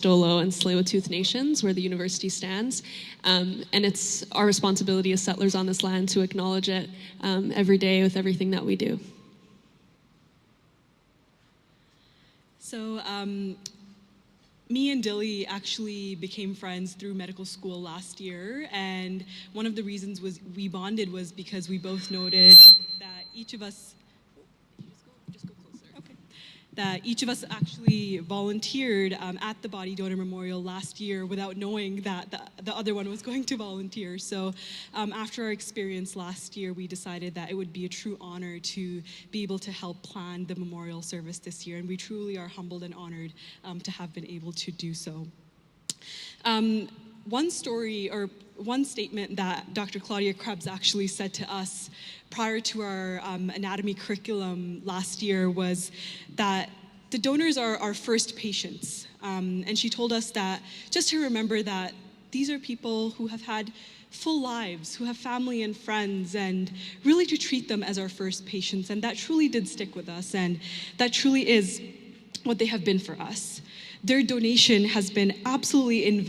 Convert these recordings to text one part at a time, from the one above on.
Dolo and Tsleil-Waututh nations, where the university stands. And it's our responsibility as settlers on this land to acknowledge it every day with everything that we do. So me and Dilly actually became friends through medical school last year, and one of the reasons we bonded was because we both noted that each of us that each of us actually volunteered at the Body Donor Memorial last year without knowing that the other one was going to volunteer. So after our experience last year, we decided that it would be a true honor to be able to help plan the memorial service this year, and we truly are humbled and honored to have been able to do so. One story or one statement that Dr. Claudia Krebs actually said to us prior to our anatomy curriculum last year was that the donors are our first patients. And she told us that just to remember that these are people who have had full lives, who have family and friends, and really to treat them as our first patients. And that truly did stick with us, and that truly is what they have been for us. Their donation has been absolutely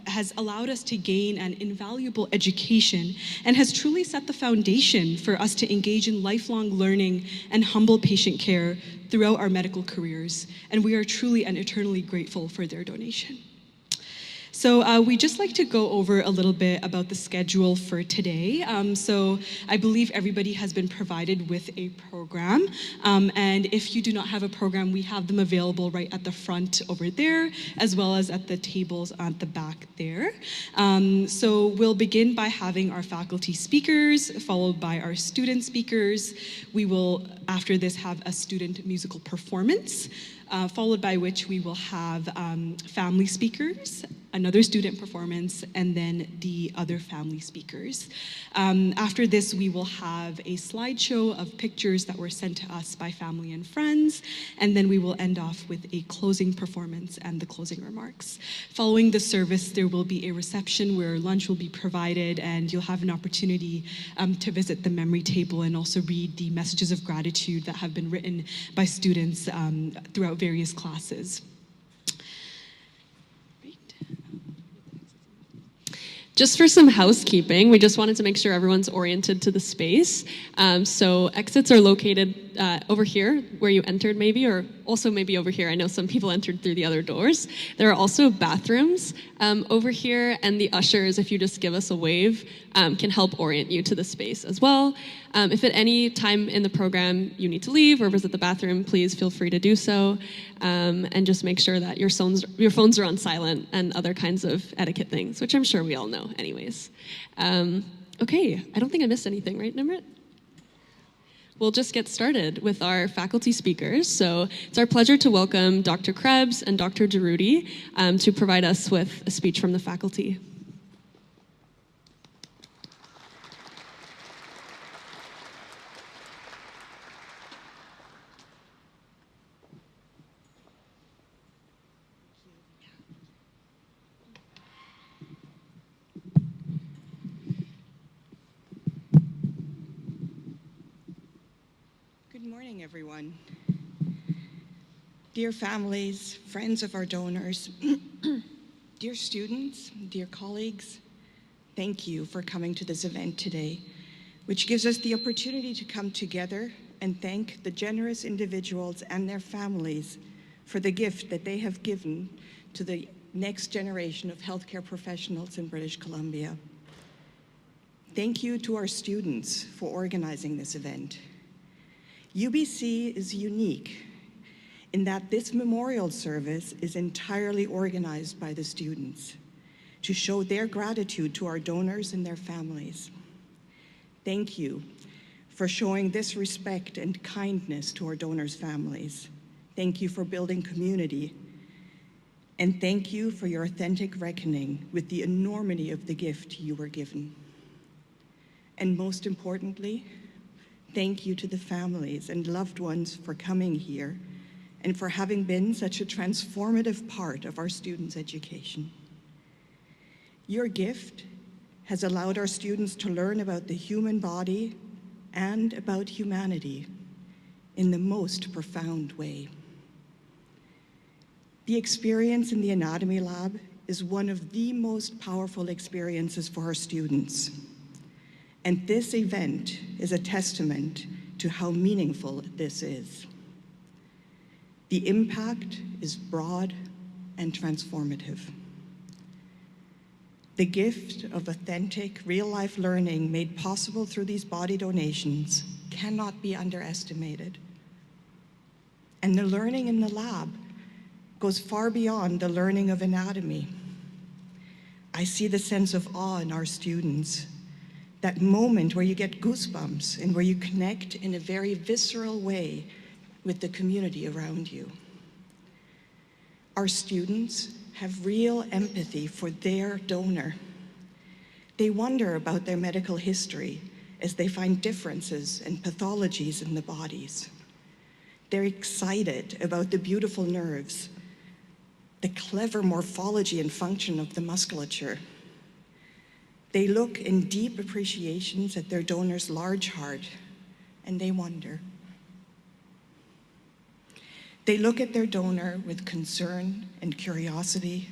has allowed us to gain an invaluable education and has truly set the foundation for us to engage in lifelong learning and humble patient care throughout our medical careers. And we are truly and eternally grateful for their donation. So we'd just like to go over a little bit about the schedule for today. So I believe everybody has been provided with a program. And if you do not have a program, we have them available right at the front over there, as well as at the tables at the back there. So we'll begin by having our faculty speakers, followed by our student speakers. We will, after this, have a student musical performance, followed by which we will have family speakers, another student performance, and then the other family speakers. After this, we will have a slideshow of pictures that were sent to us by family and friends, and then we will end off with a closing performance and the closing remarks. Following the service, there will be a reception where lunch will be provided, and you'll have an opportunity to visit the memory table and also read the messages of gratitude that have been written by students throughout various classes. Just for some housekeeping, we just wanted to make sure everyone's oriented to the space. So exits are located over here, where you entered maybe, or also maybe over here. I know some people entered through the other doors. There are also bathrooms over here, and the ushers, if you just give us a wave, can help orient you to the space as well. If at any time in the program you need to leave or visit the bathroom, please feel free to do so. And just make sure that your phones are on silent and other kinds of etiquette things, which I'm sure we all know anyways. Okay, I don't think I missed anything, right, Nimrit? We'll just get started with our faculty speakers. So it's our pleasure to welcome Dr. Krebs and Dr. Jarudi to provide us with a speech from the faculty. Good morning, everyone. Dear families, friends of our donors, dear students, dear colleagues, thank you for coming to this event today, which gives us the opportunity to come together and thank the generous individuals and their families for the gift that they have given to the next generation of healthcare professionals in British Columbia. Thank you to our students for organizing this event. UBC is unique in that this memorial service is entirely organized by the students to show their gratitude to our donors and their families. Thank you for showing this respect and kindness to our donors' families. Thank you for building community. And thank you for your authentic reckoning with the enormity of the gift you were given. And most importantly, thank you to the families and loved ones for coming here and for having been such a transformative part of our students' education. Your gift has allowed our students to learn about the human body and about humanity in the most profound way. The experience in the anatomy lab is one of the most powerful experiences for our students. And this event is a testament to how meaningful this is. The impact is broad and transformative. The gift of authentic, real-life learning made possible through these body donations cannot be underestimated. And the learning in the lab goes far beyond the learning of anatomy. I see the sense of awe in our students, that moment where you get goosebumps and where you connect in a very visceral way with the community around you. Our students have real empathy for their donor. They wonder about their medical history as they find differences and pathologies in the bodies. They're excited about the beautiful nerves, the clever morphology and function of the musculature. They look in deep appreciations at their donor's large heart, and they wonder. They look at their donor with concern and curiosity,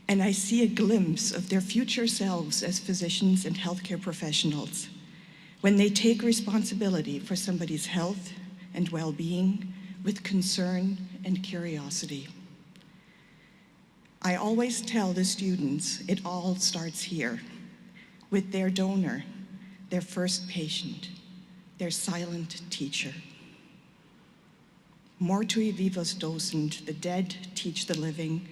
and I see a glimpse of their future selves as physicians and healthcare professionals when they take responsibility for somebody's health and well-being with concern and curiosity. I always tell the students it all starts here, with their donor, their first patient, their silent teacher. Mortui vivos docent, the dead teach the living.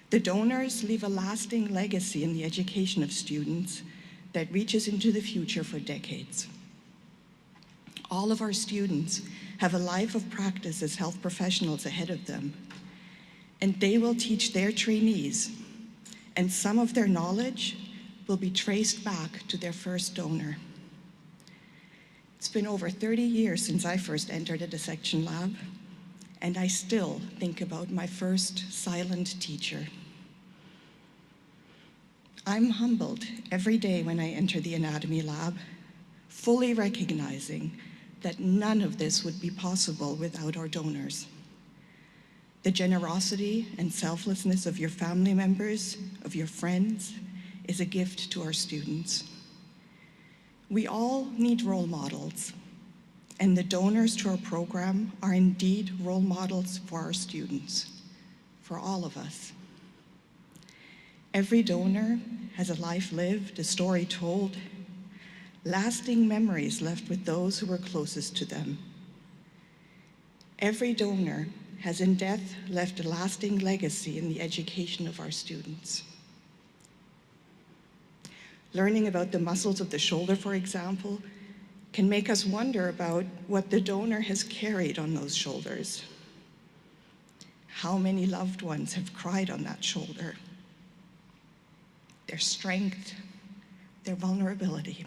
The donors leave a lasting legacy in the education of students that reaches into the future for decades. All of our students have a life of practice as health professionals ahead of them, and they will teach their trainees, and some of their knowledge will be traced back to their first donor. It's been over 30 years since I first entered a dissection lab, and I still think about my first silent teacher. I'm humbled every day when I enter the anatomy lab, fully recognizing that none of this would be possible without our donors. The generosity and selflessness of your family members, of your friends, is a gift to our students. We all need role models, and the donors to our program are indeed role models for our students, for all of us. Every donor has a life lived, a story told, lasting memories left with those who were closest to them. Every donor has in death left a lasting legacy in the education of our students. Learning about the muscles of the shoulder, for example, can make us wonder about what the donor has carried on those shoulders. How many loved ones have cried on that shoulder? Their strength, their vulnerability.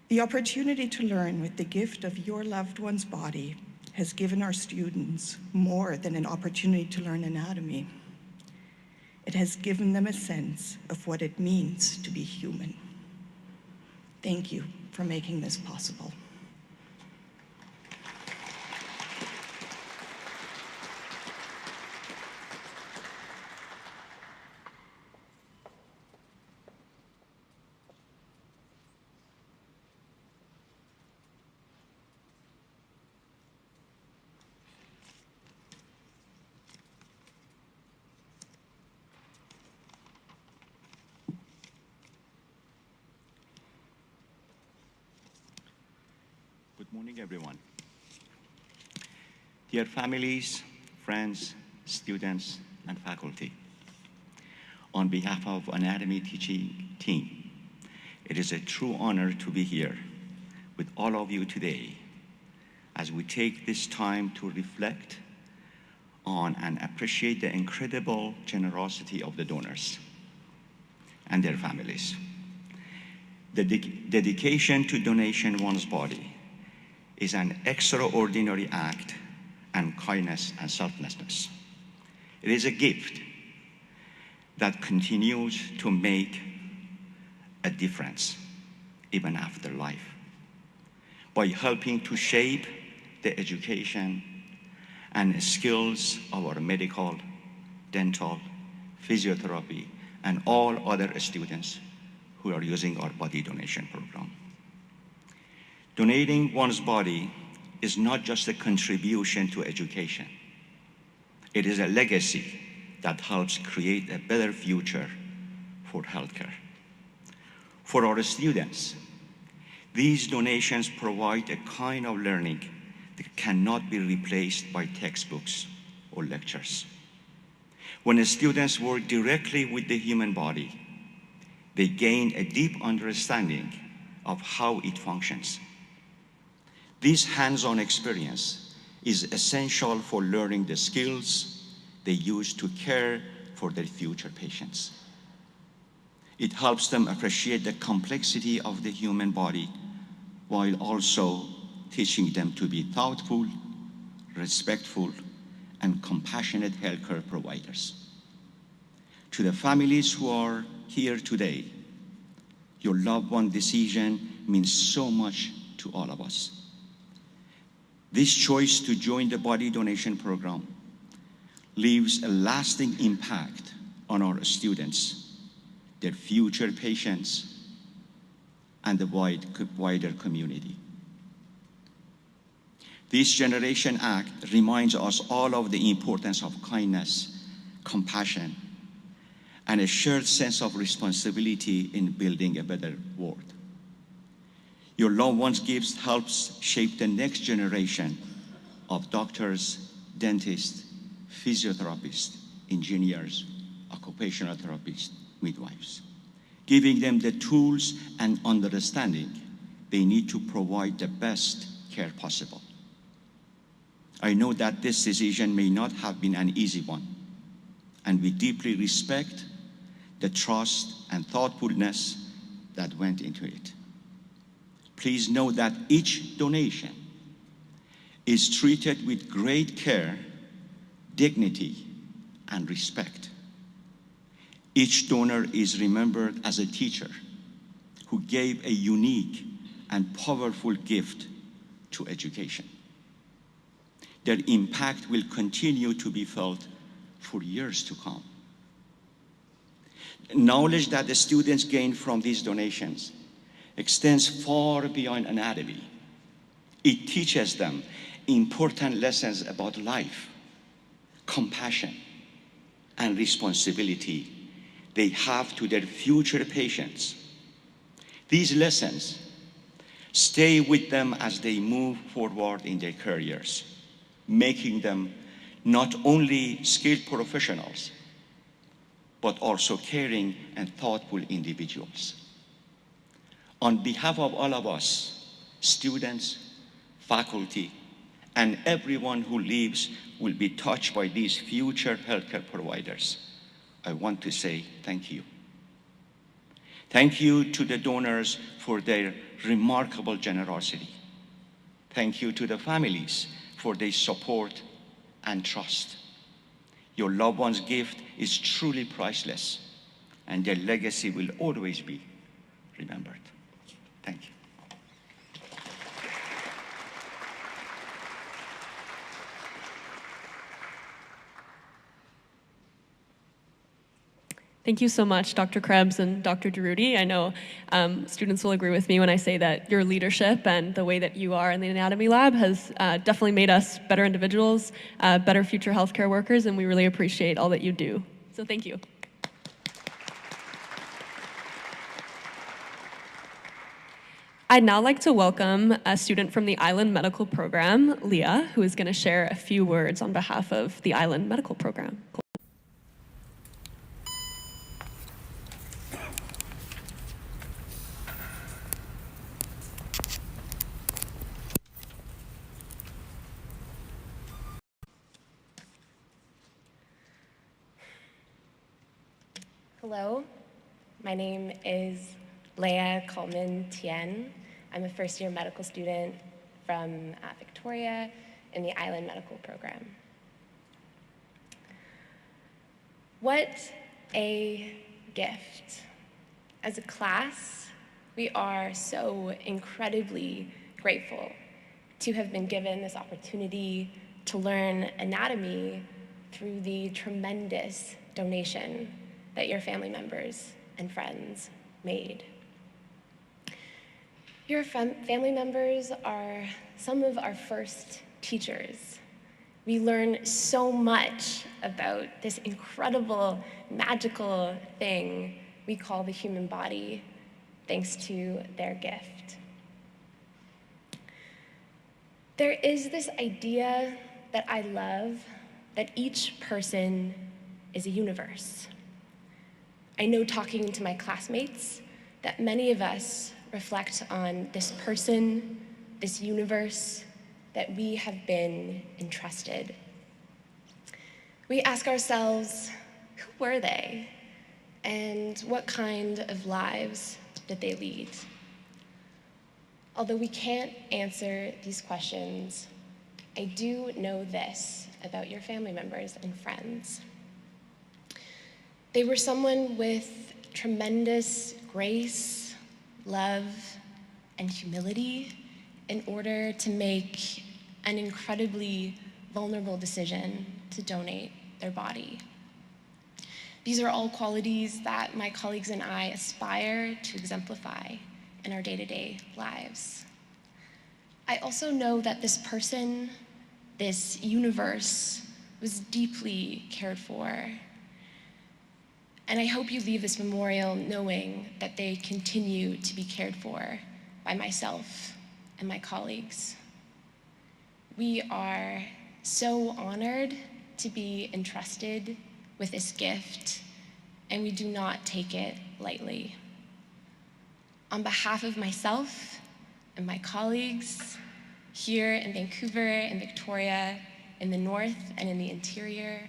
The opportunity to learn with the gift of your loved one's body has given our students more than an opportunity to learn anatomy. It has given them a sense of what it means to be human. Thank you for making this possible. Good morning, everyone. Dear families, friends, students, and faculty, on behalf of anatomy teaching team, it is a true honor to be here with all of you today as we take this time to reflect on and appreciate the incredible generosity of the donors and their families. The dedication to donation one's body is an extraordinary act and kindness and selflessness. It is a gift that continues to make a difference even after life by helping to shape the education and skills of our medical, dental, physiotherapy, and all other students who are using our body donation program. Donating one's body is not just a contribution to education. It is a legacy that helps create a better future for healthcare. For our students, these donations provide a kind of learning that cannot be replaced by textbooks or lectures. When the students work directly with the human body, they gain a deep understanding of how it functions. This hands-on experience is essential for learning the skills they use to care for their future patients. It helps them appreciate the complexity of the human body while also teaching them to be thoughtful, respectful, and compassionate healthcare providers. To the families who are here today, your loved one decision means so much to all of us. This choice to join the body donation program leaves a lasting impact on our students, their future patients, and the wider community. This Generation Act reminds us all of the importance of kindness, compassion, and a shared sense of responsibility in building a better world. Your loved one's gifts helps shape the next generation of doctors, dentists, physiotherapists, engineers, occupational therapists, midwives, giving them the tools and understanding they need to provide the best care possible. I know that this decision may not have been an easy one, and we deeply respect the trust and thoughtfulness that went into it. Please know that each donation is treated with great care, dignity, and respect. Each donor is remembered as a teacher who gave a unique and powerful gift to education. Their impact will continue to be felt for years to come. Knowledge that the students gain from these donations extends far beyond anatomy. It teaches them important lessons about life, compassion, and responsibility they have to their future patients. These lessons stay with them as they move forward in their careers, making them not only skilled professionals, but also caring and thoughtful individuals. On behalf of all of us, students, faculty, and everyone who will be touched by these future healthcare providers, I want to say thank you. Thank you to the donors for their remarkable generosity. Thank you to the families for their support and trust. Your loved one's gift is truly priceless, and their legacy will always be remembered. Thank you. Thank you so much, Dr. Krebs and Dr. Durruti. I know students will agree with me when I say that your leadership and the way that you are in the anatomy lab has definitely made us better individuals, better future healthcare workers, and we really appreciate all that you do. So thank you. I'd now like to welcome a student from the Island Medical Program, Leah, who is going to share a few words on behalf of the Island Medical Program. Hello, my name is Leah Coleman Tien. I'm a first-year medical student from Victoria in the Island Medical Program. What a gift. As a class, we are so incredibly grateful to have been given this opportunity to learn anatomy through the tremendous donation that your family members and friends made. Your family members are some of our first teachers. We learn so much about this incredible, magical thing we call the human body, thanks to their gift. There is this idea that I love that each person is a universe. I know, talking to my classmates, that many of us reflect on this person, this universe that we have been entrusted. We ask ourselves, who were they? And what kind of lives did they lead? Although we can't answer these questions, I do know this about your family members and friends. They were someone with tremendous grace, love, and humility in order to make an incredibly vulnerable decision to donate their body. These are all qualities that my colleagues and I aspire to exemplify in our day-to-day lives. I also know that this person, this universe, was deeply cared for. And I hope you leave this memorial knowing that they continue to be cared for by myself and my colleagues. We are so honored to be entrusted with this gift, and we do not take it lightly. On behalf of myself and my colleagues here in Vancouver and Victoria, in the North and in the interior,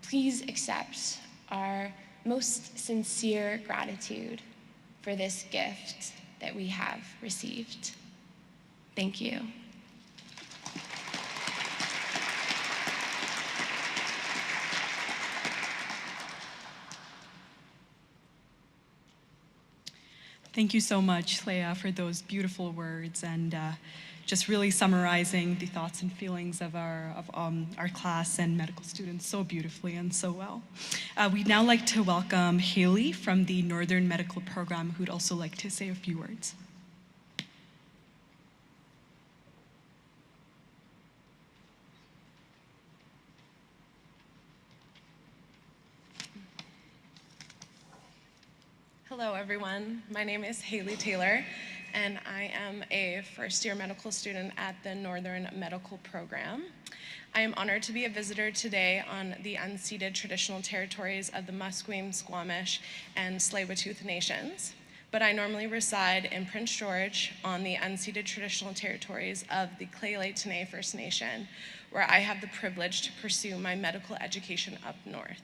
please accept our most sincere gratitude for this gift that we have received. Thank you. Thank you so much, Leah, for those beautiful words and just really summarizing the thoughts and feelings of our class and medical students so beautifully and so well. We'd now like to welcome Haley from the Northern Medical Program, who'd also like to say a few words. Hello, everyone. My name is Haley Taylor, and I am a first-year medical student at the Northern Medical Program. I am honored to be a visitor today on the unceded traditional territories of the Musqueam, Squamish, and Tsleil-Waututh Nations, but I normally reside in Prince George on the unceded traditional territories of the Lheidli First Nation, where I have the privilege to pursue my medical education up north.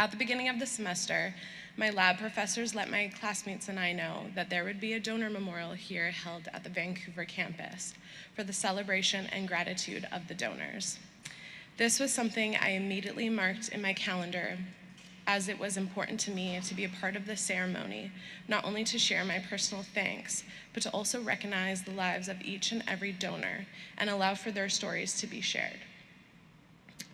At the beginning of the semester, my lab professors let my classmates and I know that there would be a donor memorial here held at the Vancouver campus for the celebration and gratitude of the donors. This was something I immediately marked in my calendar, as it was important to me to be a part of this ceremony, not only to share my personal thanks, but to also recognize the lives of each and every donor and allow for their stories to be shared.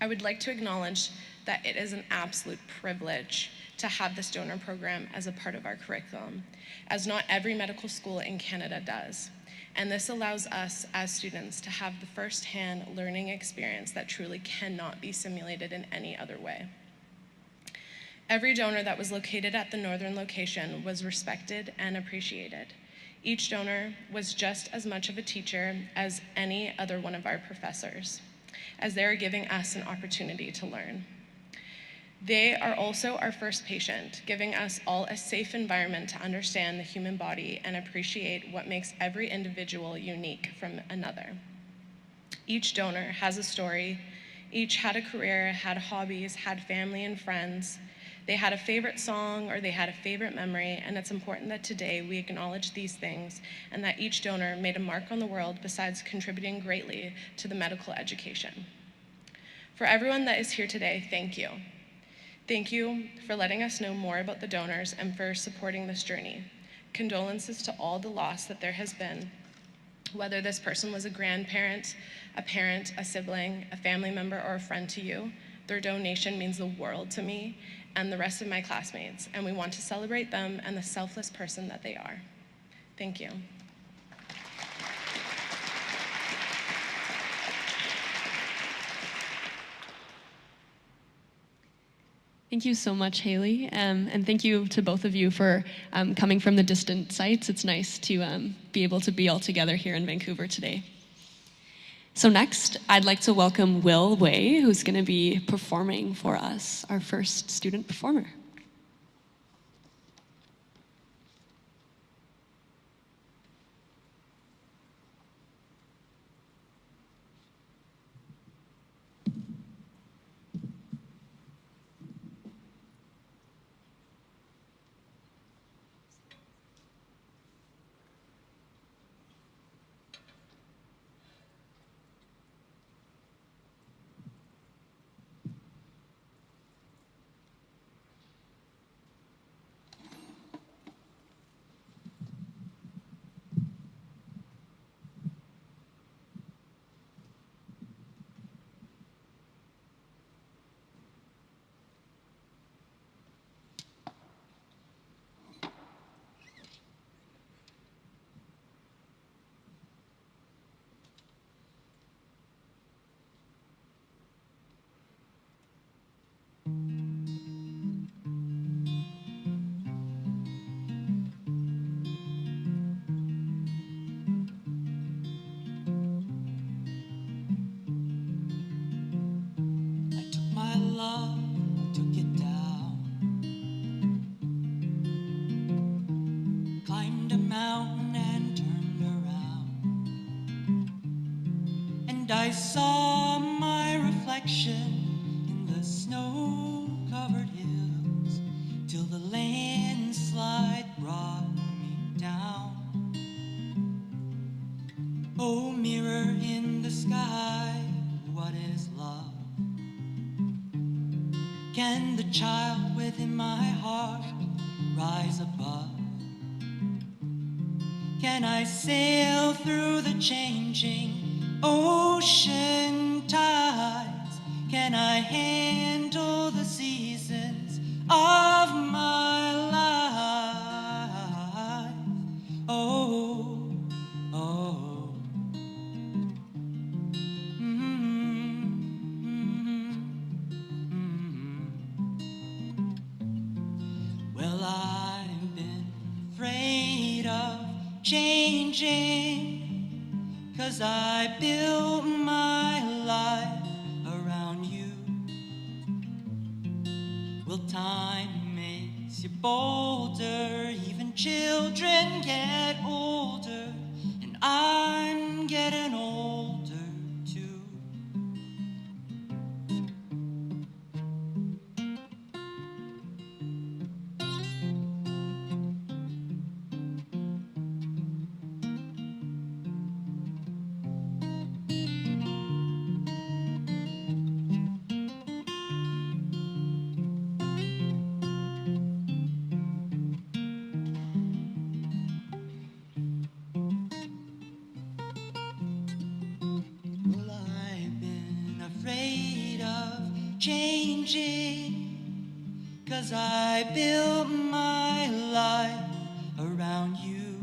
I would like to acknowledge that it is an absolute privilege to have this donor program as a part of our curriculum, as not every medical school in Canada does. And this allows us as students to have the first-hand learning experience that truly cannot be simulated in any other way. Every donor that was located at the Northern location was respected and appreciated. Each donor was just as much of a teacher as any other one of our professors, as they are giving us an opportunity to learn. They are also our first patient, giving us all a safe environment to understand the human body and appreciate what makes every individual unique from another. Each donor has a story. Each had a career, had hobbies, had family and friends. They had a favorite song or they had a favorite memory, and it's important that today we acknowledge these things and that each donor made a mark on the world besides contributing greatly to the medical education. For everyone that is here today, thank you. Thank you for letting us know more about the donors and for supporting this journey. Condolences to all the loss that there has been, Whether this person was a grandparent, a parent, a sibling, a family member, or a friend to you, their donation means the world to me and the rest of my classmates, and we want to celebrate them and the selfless person that they are. Thank you. Thank you so much, Haley, and thank you to both of you for coming from the distant sites. It's nice to be able to be all together here in Vancouver today. So next, I'd like to welcome Will Way, who's going to be performing for us, our first student performer. I saw my reflection in the snow-covered hills till the landslide brought me down. Oh, mirror in the sky, what is love? Can the child within my heart rise above? Can I sail through the changing ocean tides? Can I handle the seasons of my life? Oh, oh. Well, I've been afraid of changing, 'cause I built my life around you. Well, time makes you bolder, even children get older, and I'm getting older too. Changing, 'cause I built my life around you.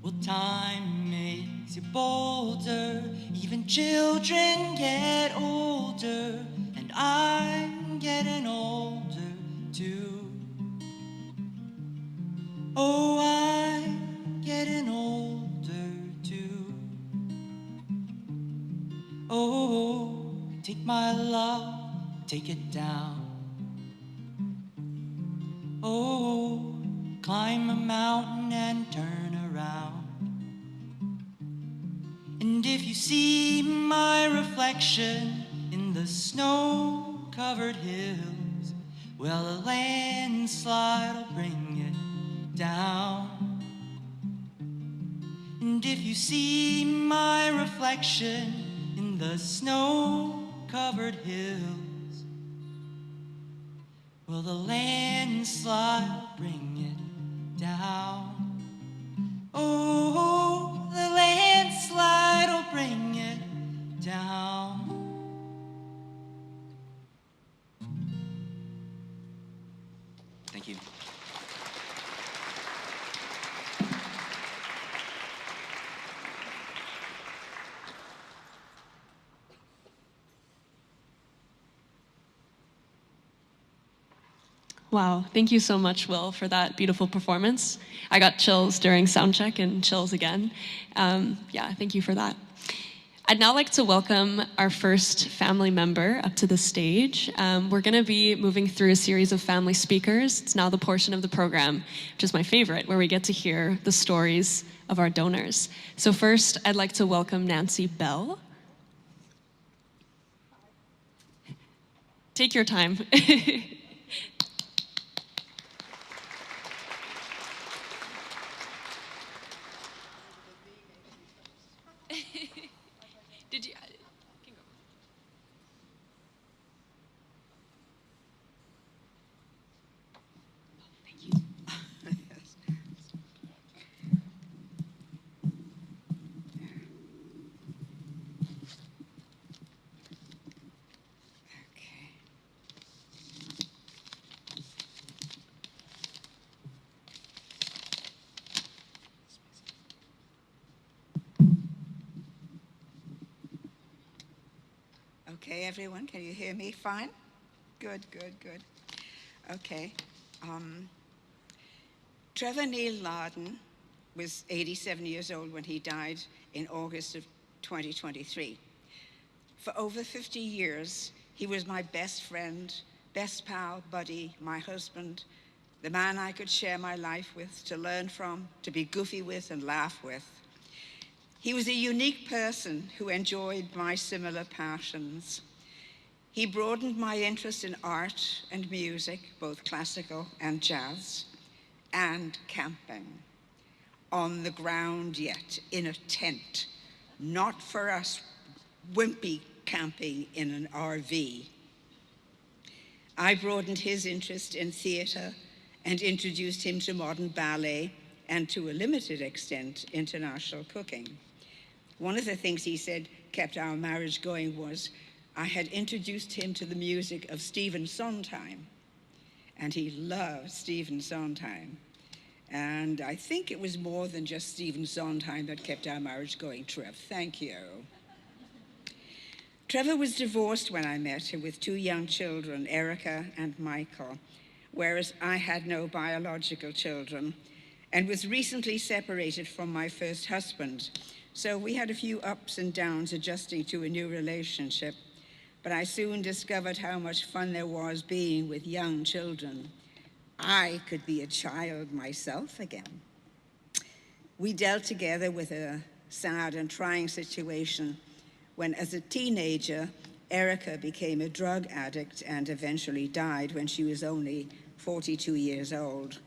Well, time makes you bolder, even children get older, and I'm getting older too. Oh, I'm getting older too. Oh, take my love, take it down. Oh, climb a mountain and turn around. And if you see my reflection in the snow-covered hills, well, a landslide will bring it down. And if you see my reflection in the snow-covered hills, well, the landslide will bring it down. Oh, the landslide will bring it down. Thank you. Wow, thank you so much, Will, for that beautiful performance. I got chills during sound check and chills again. Yeah, thank you for that. I'd now like to welcome our first family member up to the stage. We're going to be moving through a series of family speakers. It's now the portion of the program, which is my favorite, where we get to hear the stories of our donors. So first, I'd like to welcome Nancy Bell. Take your time. Did you? Can go. Thank you. Okay, everyone, can you hear me fine? Good, good, good. Okay. Trevor Neil Larden was 87 years old when he died in August of 2023. For over 50 years, he was my best friend, best pal, buddy, my husband, the man I could share my life with, to learn from, to be goofy with and laugh with. He was a unique person who enjoyed my similar passions. He broadened my interest in art and music, both classical and jazz, and camping. On the ground yet, in a tent, not for us wimpy camping in an RV. I broadened his interest in theater and introduced him to modern ballet and, to a limited extent, international cooking. One of the things he said kept our marriage going was I had introduced him to the music of Stephen Sondheim, and he loved Stephen Sondheim. And I think it was more than just Stephen Sondheim that kept our marriage going, Trev. Thank you. Trevor was divorced when I met him with 2 young children, Erica and Michael, whereas I had no biological children, and was recently separated from my first husband. So we had a few ups and downs adjusting to a new relationship, but I soon discovered how much fun there was being with young children. I could be a child myself again. We dealt together with a sad and trying situation when, as a teenager, Erica became a drug addict and eventually died when she was only 42 years old.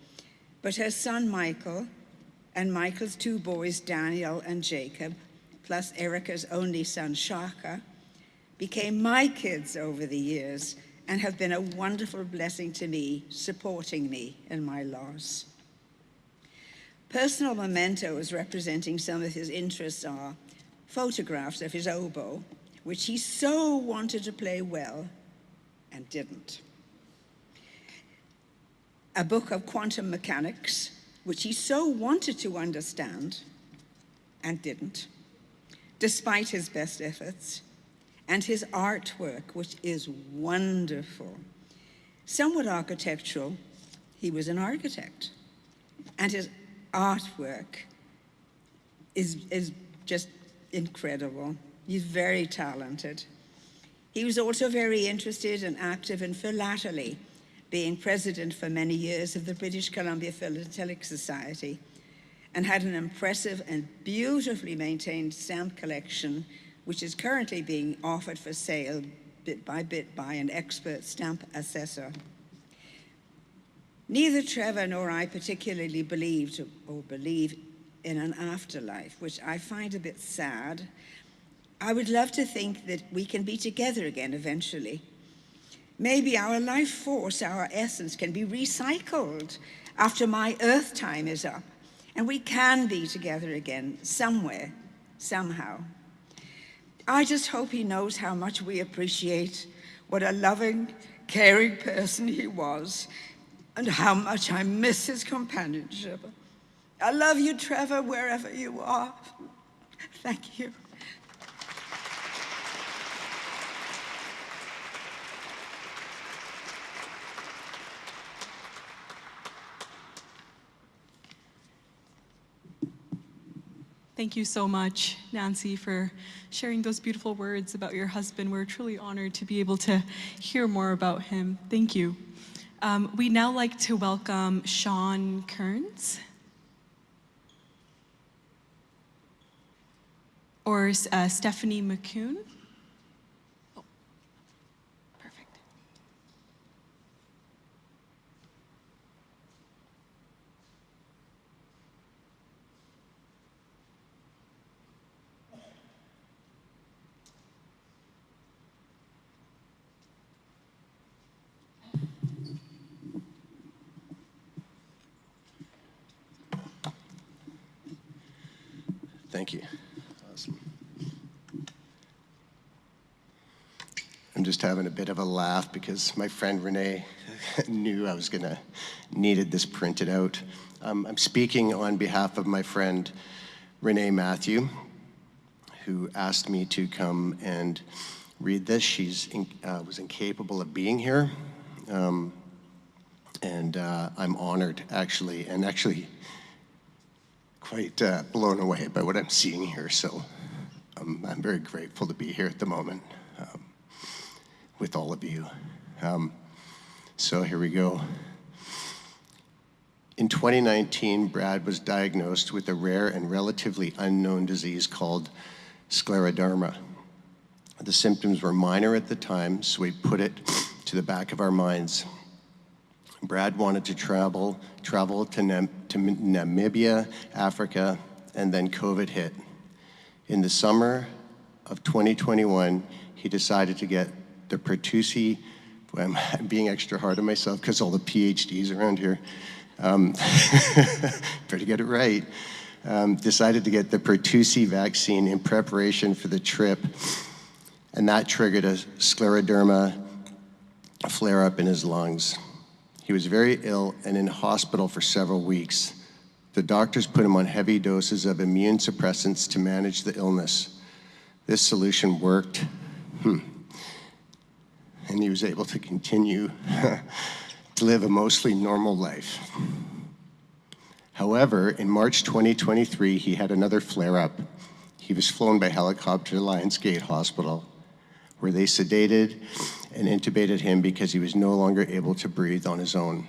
But her son, Michael, and Michael's 2 boys, Daniel and Jacob, plus Erica's only son, Shaka, became my kids over the years and have been a wonderful blessing to me, supporting me in my loss. Personal mementos representing some of his interests are photographs of his oboe, which he so wanted to play well and didn't. A book of quantum mechanics, which he so wanted to understand and didn't, despite his best efforts, and his artwork, which is wonderful. Somewhat architectural, he was an architect, and his artwork is just incredible. He's very talented. He was also very interested and active in philately, being president for many years of the British Columbia Philatelic Society, and had an impressive and beautifully maintained stamp collection, which is currently being offered for sale bit by an expert stamp assessor. Neither Trevor nor I particularly believe in an afterlife, which I find a bit sad. I would love to think that we can be together again eventually. Maybe our life force, our essence, can be recycled after my earth time is up, And we can be together again somewhere, somehow. I just hope he knows how much we appreciate what a loving, caring person he was, and how much I miss his companionship. I love you, Trevor, wherever you are. Thank you. Thank you so much, Nancy, for sharing those beautiful words about your husband. We're truly honored to be able to hear more about him. Thank you. We'd now like to welcome Sean Kearns, or Stephanie McCune. Oh, perfect. Thank you. Awesome. I'm just having a bit of a laugh because my friend Renee knew I was needed this printed out. I'm speaking on behalf of my friend Renee Matthew, who asked me to come and read this. She's was incapable of being here, and I'm honored, actually, and actually quite blown away by what I'm seeing here. So I'm very grateful to be here at the moment with all of you. So here we go. In 2019, Brad was diagnosed with a rare and relatively unknown disease called scleroderma. The symptoms were minor at the time, so we put it to the back of our minds. Brad wanted to travel to Namibia, Africa, and then COVID hit. In the summer of 2021, he decided to get the Pertusi, I'm being extra hard on myself because all the PhDs around here, better get it right, decided to get the Pertusi vaccine in preparation for the trip, and that triggered a scleroderma flare-up in his lungs. He was very ill and in hospital for several weeks. The doctors put him on heavy doses of immune suppressants to manage the illness. This solution worked, and he was able to continue to live a mostly normal life. However, in March 2023, he had another flare-up. He was flown by helicopter to Lionsgate Hospital, where they sedated and intubated him because he was no longer able to breathe on his own.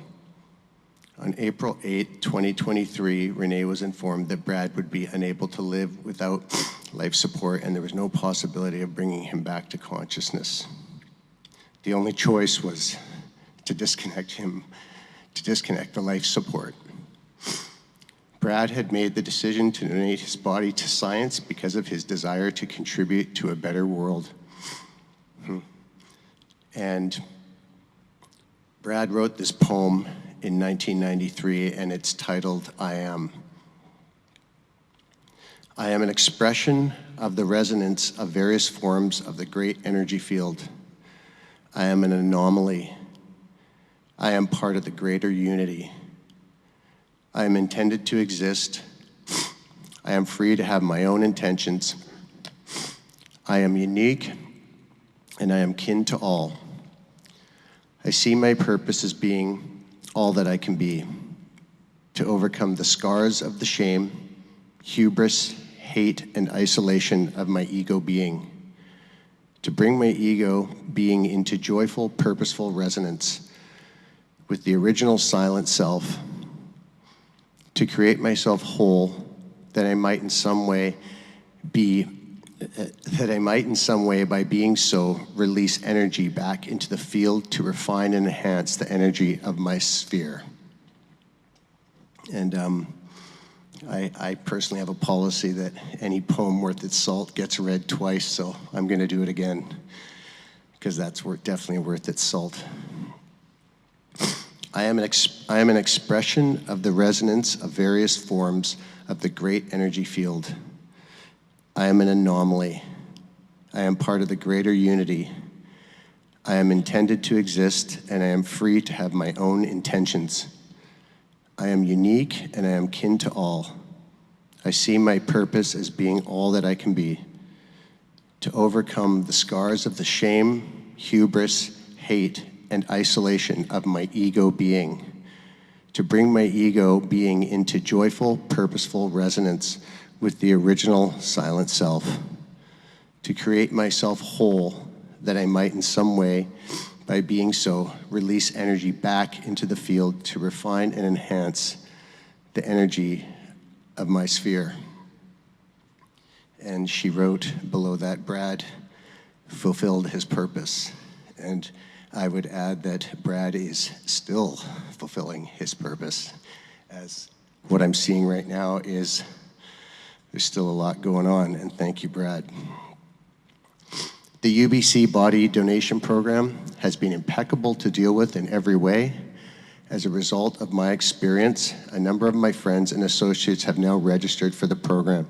On April 8, 2023, Renee was informed that Brad would be unable to live without life support, and there was no possibility of bringing him back to consciousness. The only choice was to disconnect the life support. Brad had made the decision to donate his body to science because of his desire to contribute to a better world. And Brad wrote this poem in 1993, and it's titled, I Am. I am an expression of the resonance of various forms of the great energy field. I am an anomaly. I am part of the greater unity. I am intended to exist. I am free to have my own intentions. I am unique, and I am kin to all. I see my purpose as being all that I can be, to overcome the scars of the shame, hubris, hate, and isolation of my ego being, to bring my ego being into joyful, purposeful resonance with the original silent self, to create myself whole, that I might in some way by being so release energy back into the field to refine and enhance the energy of my sphere. And I personally have a policy that any poem worth its salt gets read twice, so I'm going to do it again because that's definitely worth its salt. I am an expression of the resonance of various forms of the great energy field. I am an anomaly. I am part of the greater unity. I am intended to exist, and I am free to have my own intentions. I am unique, and I am kin to all. I see my purpose as being all that I can be, to overcome the scars of the shame, hubris, hate, and isolation of my ego being, to bring my ego being into joyful, purposeful resonance with the original silent self, to create myself whole, that I might in some way, by being so, release energy back into the field to refine and enhance the energy of my sphere. And she wrote below that, Brad fulfilled his purpose. And I would add that Brad is still fulfilling his purpose, as what I'm seeing right now is there's still a lot going on, and thank you, Brad. The UBC Body Donation Program has been impeccable to deal with in every way. As a result of my experience, a number of my friends and associates have now registered for the program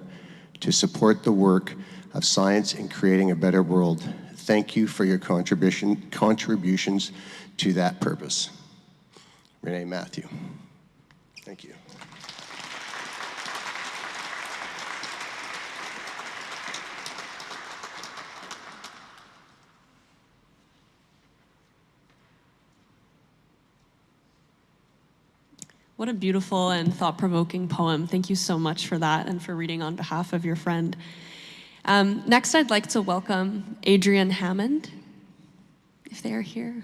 to support the work of science in creating a better world. Thank you for your contributions to that purpose. Renee Matthew. Thank you. What a beautiful and thought-provoking poem. Thank you so much for that and for reading on behalf of your friend. Next, I'd like to welcome Adrian Hammond, if they are here.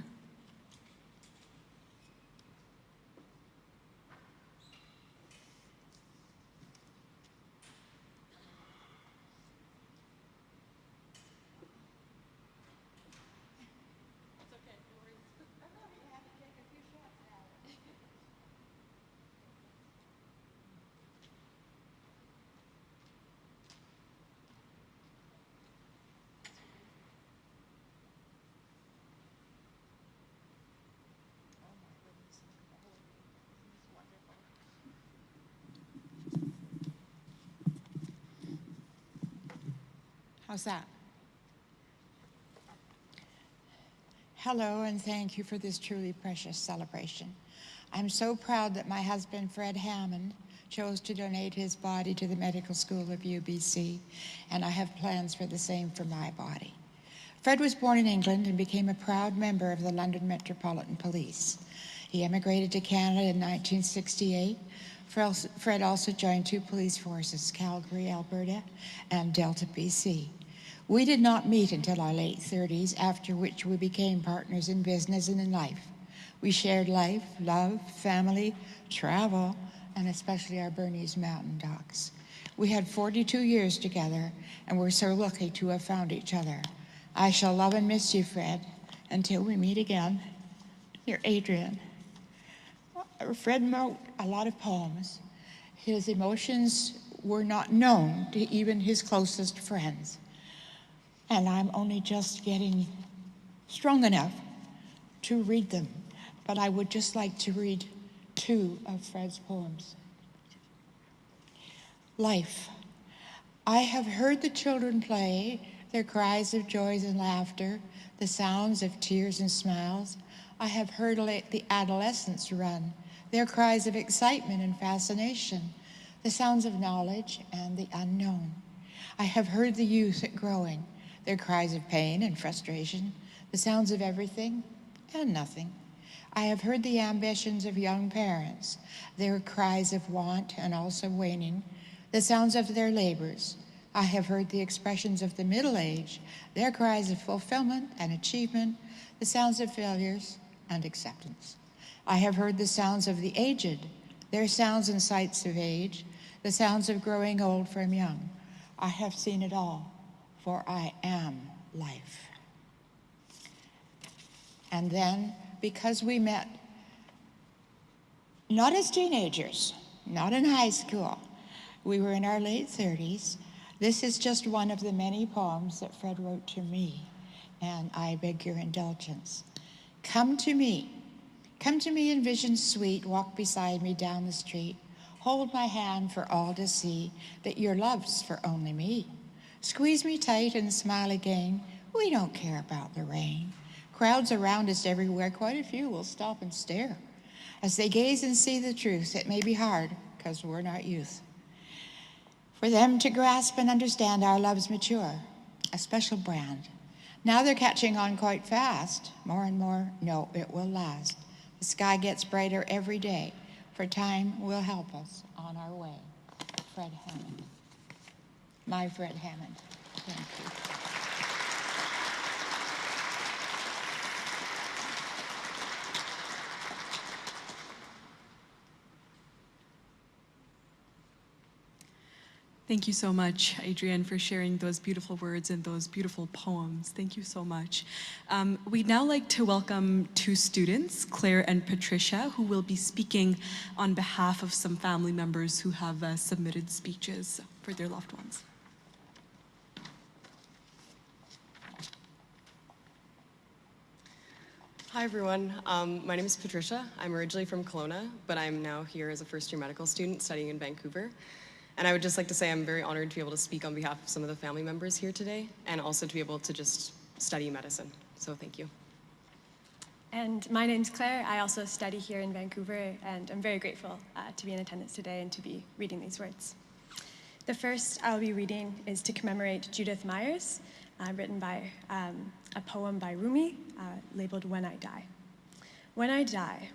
How's that? Hello, and thank you for this truly precious celebration. I'm so proud that my husband, Fred Hammond, chose to donate his body to the medical school of UBC, and I have plans for the same for my body. Fred was born in England and became a proud member of the London Metropolitan Police. He emigrated to Canada in 1968. Fred also joined two police forces, Calgary, Alberta, and Delta, BC. We did not meet until our late 30s, after which we became partners in business and in life. We shared life, love, family, travel, and especially our Bernese mountain dogs. We had 42 years together, and we're so lucky to have found each other. I shall love and miss you, Fred, until we meet again. You're Adrian. Fred wrote a lot of poems. His emotions were not known to even his closest friends. And I'm only just getting strong enough to read them. But I would just like to read two of Fred's poems. Life. I have heard the children play, their cries of joys and laughter, the sounds of tears and smiles. I have heard the adolescents run, their cries of excitement and fascination, the sounds of knowledge and the unknown. I have heard the youth growing, their cries of pain and frustration, the sounds of everything and nothing. I have heard the ambitions of young parents, their cries of want and also waning, the sounds of their labors. I have heard the expressions of the middle age, their cries of fulfillment and achievement, the sounds of failures and acceptance. I have heard the sounds of the aged, their sounds and sights of age, the sounds of growing old from young. I have seen it all, for I am life. And then, because we met not as teenagers, not in high school, we were in our late 30s. This is just one of the many poems that Fred wrote to me, and I beg your indulgence. Come to me, Come to me in visions sweet, walk beside me down the street. Hold my hand for all to see, that your love's for only me. Squeeze me tight and smile again, we don't care about the rain. Crowds around us everywhere, quite a few will stop and stare. As they gaze and see the truth, it may be hard, because we're not youth. For them to grasp and understand our love's mature, a special brand. Now they're catching on quite fast. More and more, no, it will last. The sky gets brighter every day, for time will help us on our way. Fred Hammond. My Fred Hammond. Thank you. Thank you so much, Adrienne, for sharing those beautiful words and those beautiful poems. Thank you so much. We'd now like to welcome two students, Claire and Patricia, who will be speaking on behalf of some family members who have submitted speeches for their loved ones. Hi everyone, my name is Patricia. I'm originally from Kelowna, but I'm now here as a first-year medical student studying in Vancouver. And I would just like to say I'm very honored to be able to speak on behalf of some of the family members here today, and also to be able to just study medicine. So thank you. And my name's Claire. I also study here in Vancouver, and I'm very grateful to be in attendance today and to be reading these words. The first I'll be reading is to commemorate Judith Myers, written by a poem by Rumi, labeled When I Die. When I die,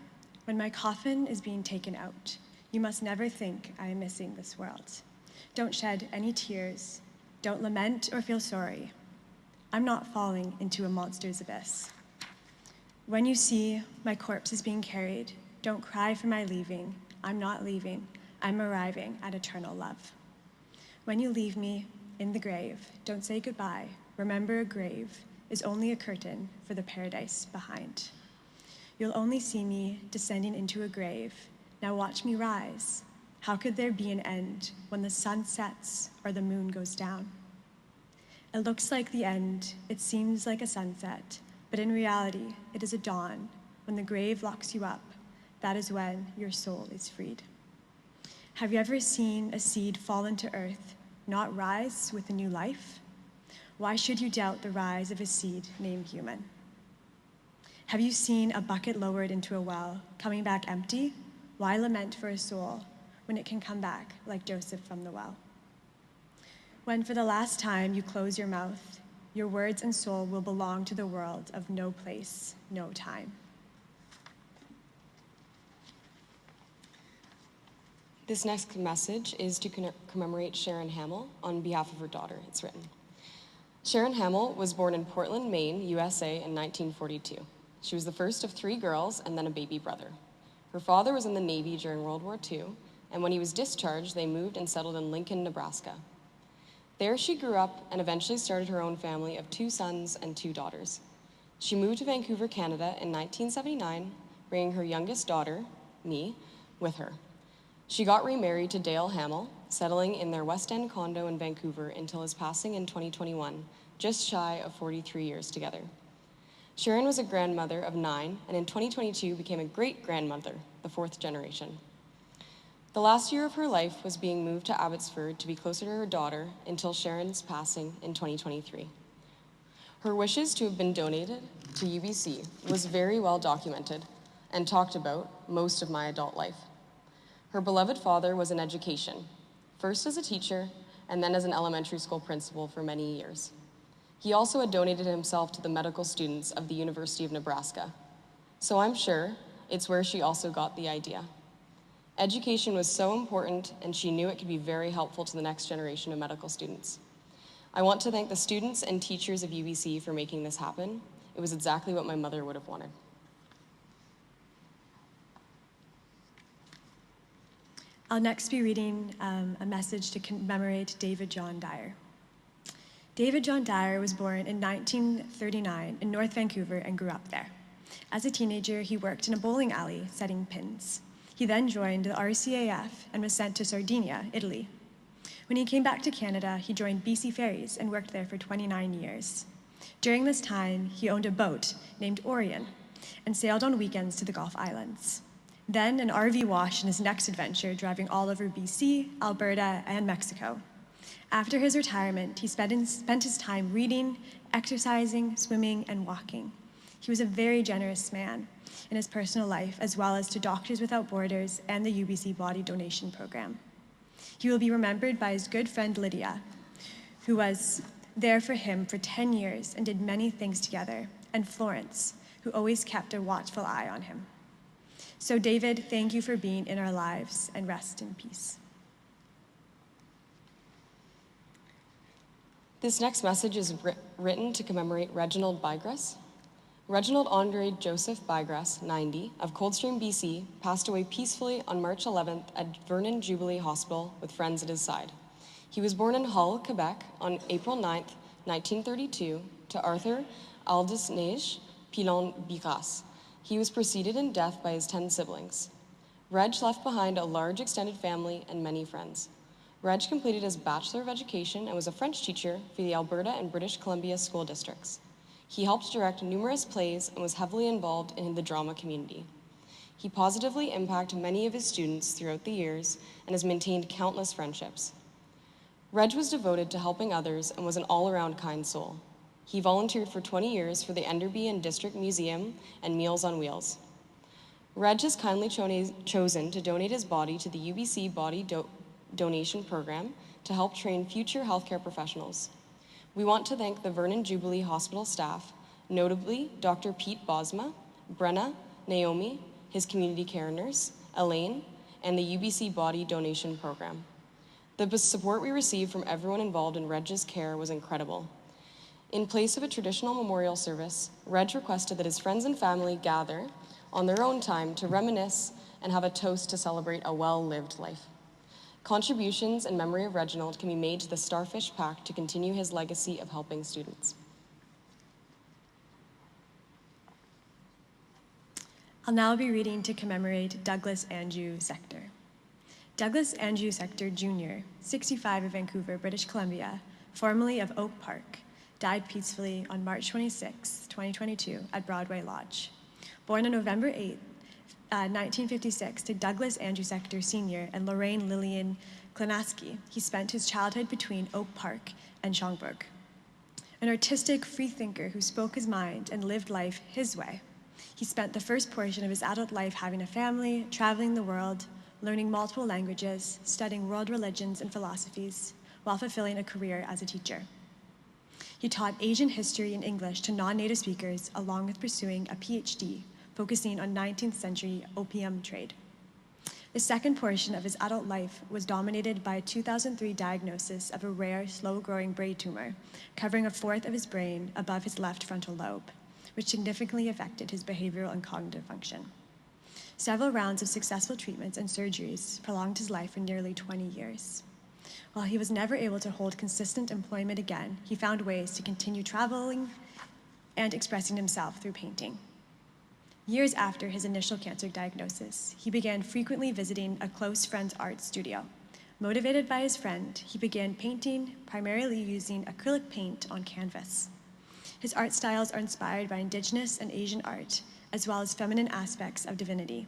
when my coffin is being taken out, you must never think I am missing this world. Don't shed any tears. Don't lament or feel sorry. I'm not falling into a monster's abyss. When you see my corpse is being carried, don't cry for my leaving. I'm not leaving. I'm arriving at eternal love. When you leave me in the grave, don't say goodbye. Remember, a grave is only a curtain for the paradise behind. You'll only see me descending into a grave. Now watch me rise. How could there be an end when the sun sets or the moon goes down? It looks like the end, it seems like a sunset, but in reality, it is a dawn. When the grave locks you up, that is when your soul is freed. Have you ever seen a seed fall into earth, not rise with a new life? Why should you doubt the rise of a seed named human? Have you seen a bucket lowered into a well, coming back empty? Why lament for a soul when it can come back like Joseph from the well? When for the last time you close your mouth, your words and soul will belong to the world of no place, no time. This next message is to commemorate Sharon Hamill on behalf of her daughter. It's written. Sharon Hamill was born in Portland, Maine, USA in 1942. She was the first of 3 girls and then a baby brother. Her father was in the Navy during World War II, and when he was discharged, they moved and settled in Lincoln, Nebraska. There she grew up and eventually started her own family of 2 sons and 2 daughters. She moved to Vancouver, Canada in 1979, bringing her youngest daughter, me, with her. She got remarried to Dale Hamill, settling in their West End condo in Vancouver until his passing in 2021, just shy of 43 years together. Sharon was a grandmother of 9, and in 2022 became a great-grandmother, the 4th generation. The last year of her life was being moved to Abbotsford to be closer to her daughter until Sharon's passing in 2023. Her wishes to have been donated to UBC was very well documented and talked about most of my adult life. Her beloved father was in education, first as a teacher and then as an elementary school principal for many years. He also had donated himself to the medical students of the University of Nebraska. So I'm sure it's where she also got the idea. Education was so important, and she knew it could be very helpful to the next generation of medical students. I want to thank the students and teachers of UBC for making this happen. It was exactly what my mother would have wanted. I'll next be reading a message to commemorate David John Dyer. David John Dyer was born in 1939 in North Vancouver and grew up there. As a teenager, he worked in a bowling alley setting pins. He then joined the RCAF and was sent to Sardinia, Italy. When he came back to Canada, he joined BC Ferries and worked there for 29 years. During this time, he owned a boat named Orion and sailed on weekends to the Gulf Islands. Then an RV wash in his next adventure, driving all over BC, Alberta, and Mexico. After his retirement, he spent his time reading, exercising, swimming, and walking. He was a very generous man in his personal life, as well as to Doctors Without Borders and the UBC Body Donation Program. He will be remembered by his good friend Lydia, who was there for him for 10 years and did many things together, and Florence, who always kept a watchful eye on him. So David, thank you for being in our lives, and rest in peace. This next message is written to commemorate Reginald Bygras. Reginald Andre Joseph Bygras, 90, of Coldstream, BC, passed away peacefully on March 11th at Vernon Jubilee Hospital with friends at his side. He was born in Hull, Quebec on April 9th, 1932, to Arthur Aldous Neige Pilon Bygras. He was preceded in death by his 10 siblings. Reg left behind a large extended family and many friends. Reg completed his Bachelor of Education and was a French teacher for the Alberta and British Columbia school districts. He helped direct numerous plays and was heavily involved in the drama community. He positively impacted many of his students throughout the years and has maintained countless friendships. Reg was devoted to helping others and was an all-around kind soul. He volunteered for 20 years for the Enderby and District Museum and Meals on Wheels. Reg has kindly chosen to donate his body to the UBC Body Donation Program to help train future healthcare professionals. We want to thank the Vernon Jubilee Hospital staff, notably Dr. Pete Bosma, Brenna, Naomi, his community care nurse, Elaine, and the UBC Body Donation Program. The support we received from everyone involved in Reg's care was incredible. In place of a traditional memorial service, Reg requested that his friends and family gather on their own time to reminisce and have a toast to celebrate a well-lived life. Contributions in memory of Reginald can be made to the Starfish Pact to continue his legacy of helping students. I'll now be reading to commemorate Douglas Andrew Sector. Douglas Andrew Sector Jr., 65 of Vancouver, British Columbia, formerly of Oak Park, died peacefully on March 26, 2022 at Broadway Lodge. Born on November 8, 1956 to Douglas Andrew Sector Sr. and Lorraine Lillian Klanaski, he spent his childhood between Oak Park and Schomburg. An artistic freethinker who spoke his mind and lived life his way, he spent the first portion of his adult life having a family, traveling the world, learning multiple languages, studying world religions and philosophies, while fulfilling a career as a teacher. He taught Asian history and English to non-native speakers, along with pursuing a PhD, focusing on 19th century opium trade. The second portion of his adult life was dominated by a 2003 diagnosis of a rare, slow-growing brain tumor, covering a fourth of his brain above his left frontal lobe, which significantly affected his behavioral and cognitive function. Several rounds of successful treatments and surgeries prolonged his life for nearly 20 years. While he was never able to hold consistent employment again, he found ways to continue traveling and expressing himself through painting. Years after his initial cancer diagnosis, he began frequently visiting a close friend's art studio. Motivated by his friend, he began painting, primarily using acrylic paint on canvas. His art styles are inspired by Indigenous and Asian art, as well as feminine aspects of divinity.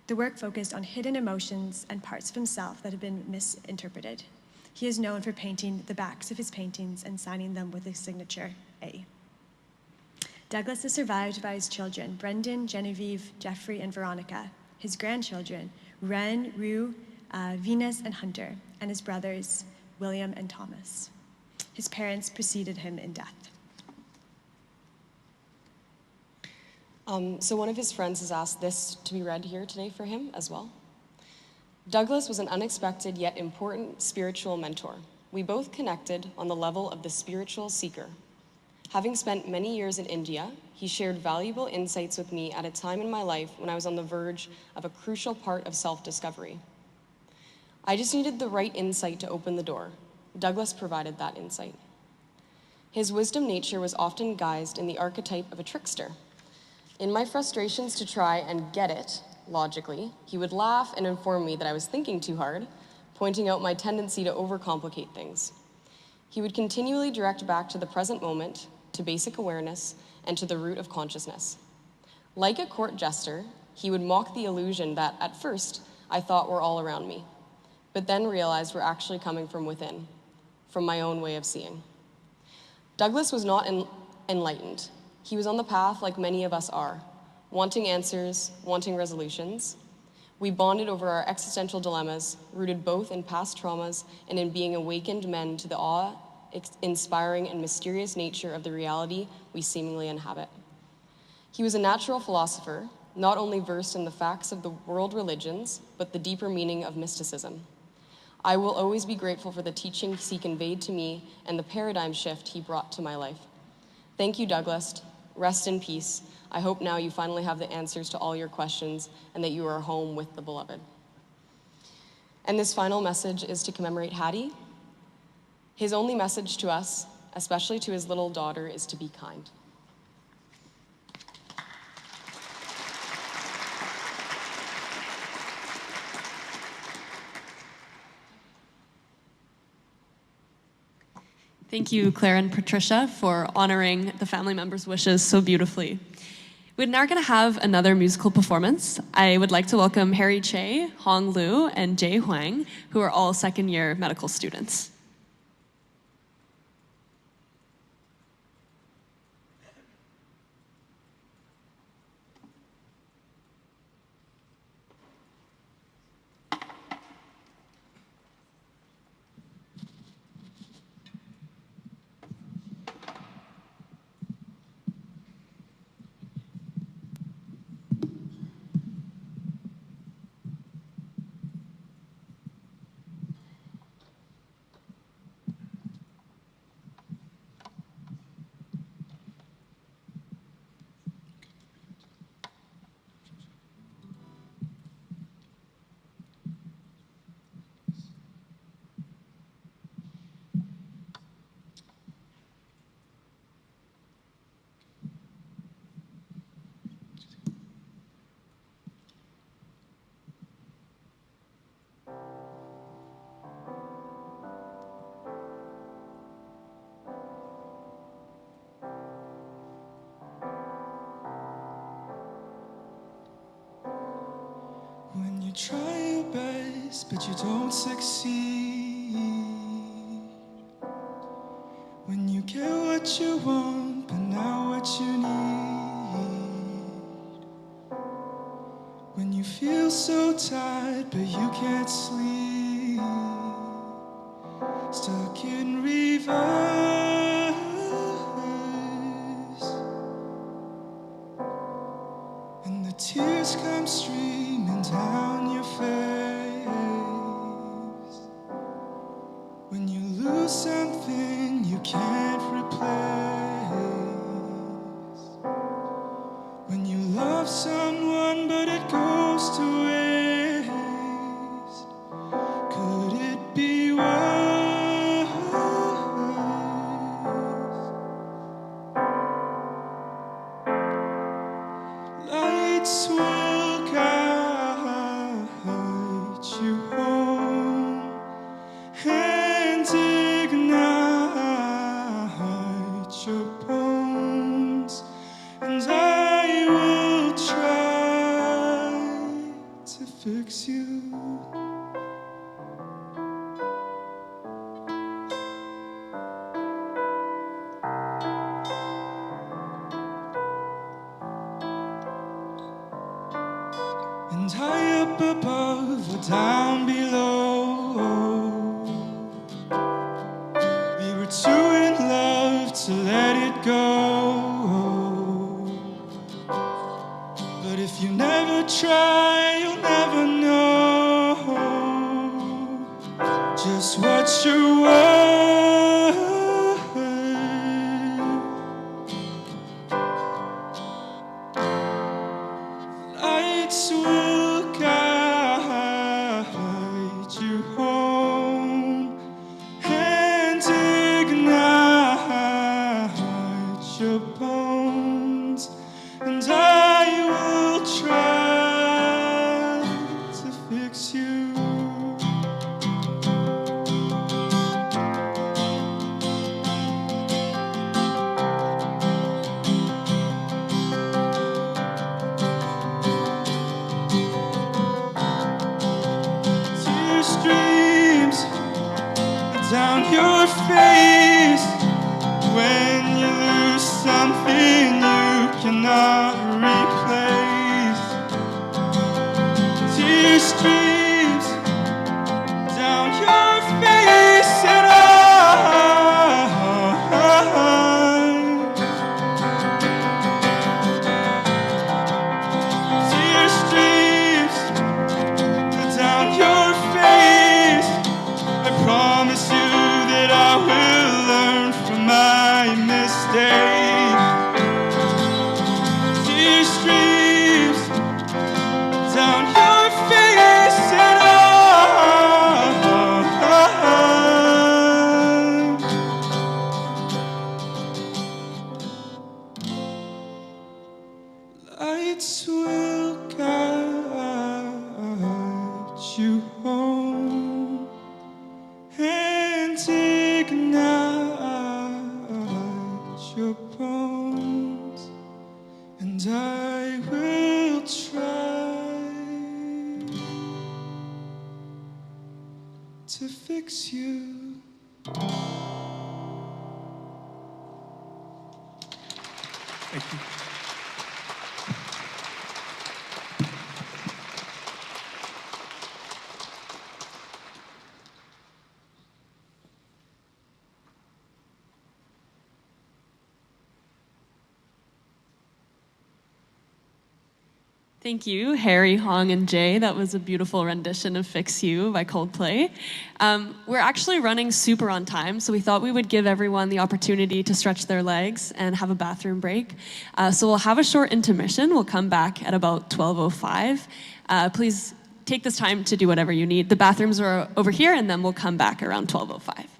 The work focused on hidden emotions and parts of himself that have been misinterpreted. He is known for painting the backs of his paintings and signing them with his signature, A. Douglas is survived by his children, Brendan, Genevieve, Jeffrey, and Veronica, his grandchildren, Ren, Rue, Venus, and Hunter, and his brothers, William and Thomas. His parents preceded him in death. So one of his friends has asked this to be read here today for him as well. Douglas was an unexpected yet important spiritual mentor. We both connected on the level of the spiritual seeker. Having spent many years in India, he shared valuable insights with me at a time in my life when I was on the verge of a crucial part of self-discovery. I just needed the right insight to open the door. Douglas provided that insight. His wisdom nature was often guised in the archetype of a trickster. In my frustrations to try and get it, logically, he would laugh and inform me that I was thinking too hard, pointing out my tendency to overcomplicate things. He would continually direct back to the present moment, to basic awareness, and to the root of consciousness. Like a court jester, he would mock the illusion that, at first, I thought were all around me, but then realized were actually coming from within, from my own way of seeing. Douglas was not enlightened. He was on the path like many of us are, wanting answers, wanting resolutions. We bonded over our existential dilemmas, rooted both in past traumas and in being awakened men to the awe-inspiring and mysterious nature of the reality we seemingly inhabit. He was a natural philosopher, not only versed in the facts of the world religions, but the deeper meaning of mysticism. I will always be grateful for the teachings he conveyed to me and the paradigm shift he brought to my life. Thank you, Douglas. Rest in peace. I hope now you finally have the answers to all your questions and that you are home with the beloved. And this final message is to commemorate Hattie. His only message to us, especially to his little daughter, is to be kind. Thank you, Claire and Patricia, for honoring the family members' wishes so beautifully. We're now going to have another musical performance. I would like to welcome Harry Che, Hong Lu, and Jay Huang, who are all second-year medical students. When you try your best, but you don't succeed. When you get what you want, but not what you need. When you feel so tired, but you can't sleep. Stuck in reverse. And the tears come streaming down your face. When you lose something you can't replace. When you love someone but it goes to waste. Could it be worse? Lights will guide you home and ignite your bones, and I will try to fix you. And high up above or down below, we were too in love to let it go. But if you never try, you'll never know just what you're worth. Lights will guide you home and ignite your bones, and I will try to fix you. lights will guide you home and ignite your bones, and I will try to fix you. Thank you. Thank you, Harry, Hong, and Jay. That was a beautiful rendition of Fix You by Coldplay. We're actually running super on time, so we thought we would give everyone the opportunity to stretch their legs and have a bathroom break. So we'll have a short intermission. We'll come back at about 12:05. Please take this time to do whatever you need. The bathrooms are over here, and then we'll come back around 12:05.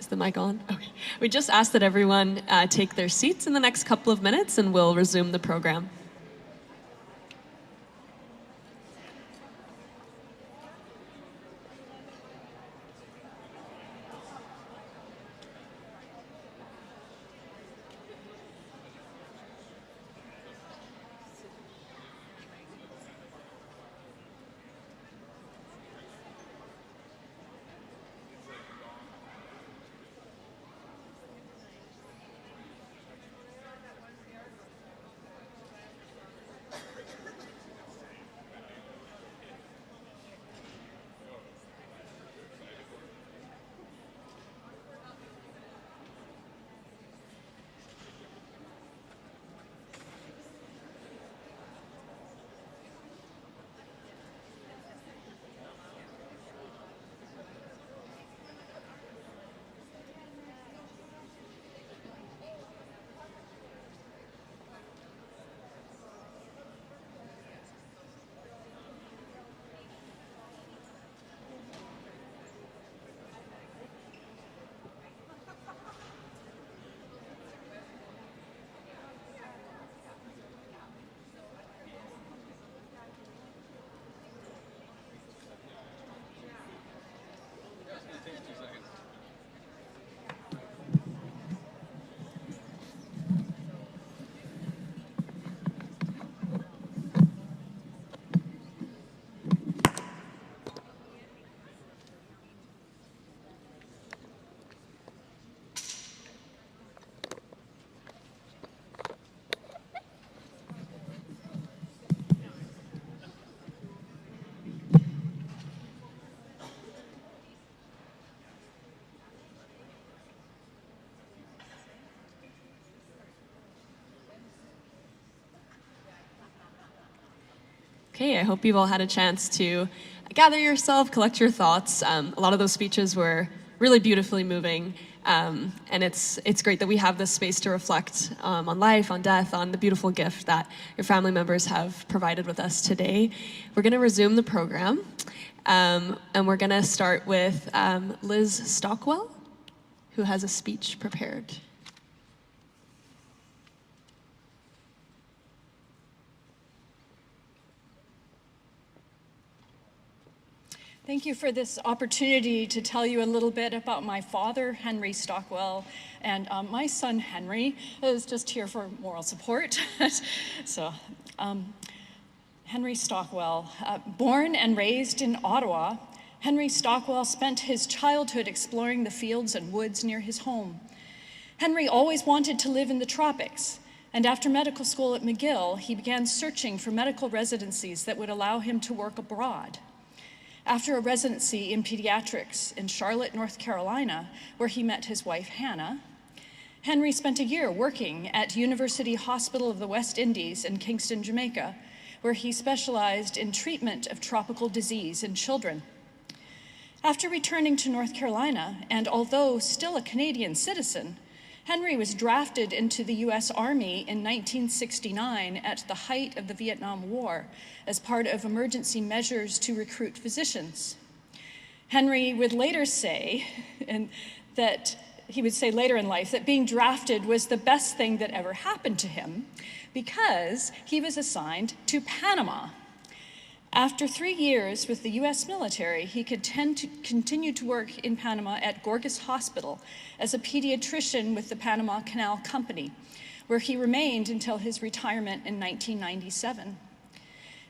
the mic on? Okay. We just asked that everyone take their seats in the next couple of minutes, and we'll resume the program. Okay, I hope you've all had a chance to gather yourself, collect your thoughts. A lot of those speeches were really beautifully moving, and it's great that we have this space to reflect on life, on death, on the beautiful gift that your family members have provided with us today. We're going to resume the program, and we're going to start with Liz Stockwell, who has a speech prepared. Thank you for this opportunity to tell you a little bit about my father, Henry Stockwell, and my son, Henry, is just here for moral support. Henry Stockwell, born and raised in Ottawa, Henry Stockwell spent his childhood exploring the fields and woods near his home. Henry always wanted to live in the tropics, and after medical school at McGill, he began searching for medical residencies that would allow him to work abroad. After a residency in pediatrics in Charlotte, North Carolina, where he met his wife, Hannah, Henry spent a year working at University Hospital of the West Indies in Kingston, Jamaica, where he specialized in treatment of tropical disease in children. After returning to North Carolina, and although still a Canadian citizen, Henry was drafted into the US Army in 1969 at the height of the Vietnam War as part of emergency measures to recruit physicians. Henry would later say, later in life, that being drafted was the best thing that ever happened to him because he was assigned to Panama. After 3 years with the US military, he could continue to work in Panama at Gorgas Hospital as a pediatrician with the Panama Canal Company, where he remained until his retirement in 1997.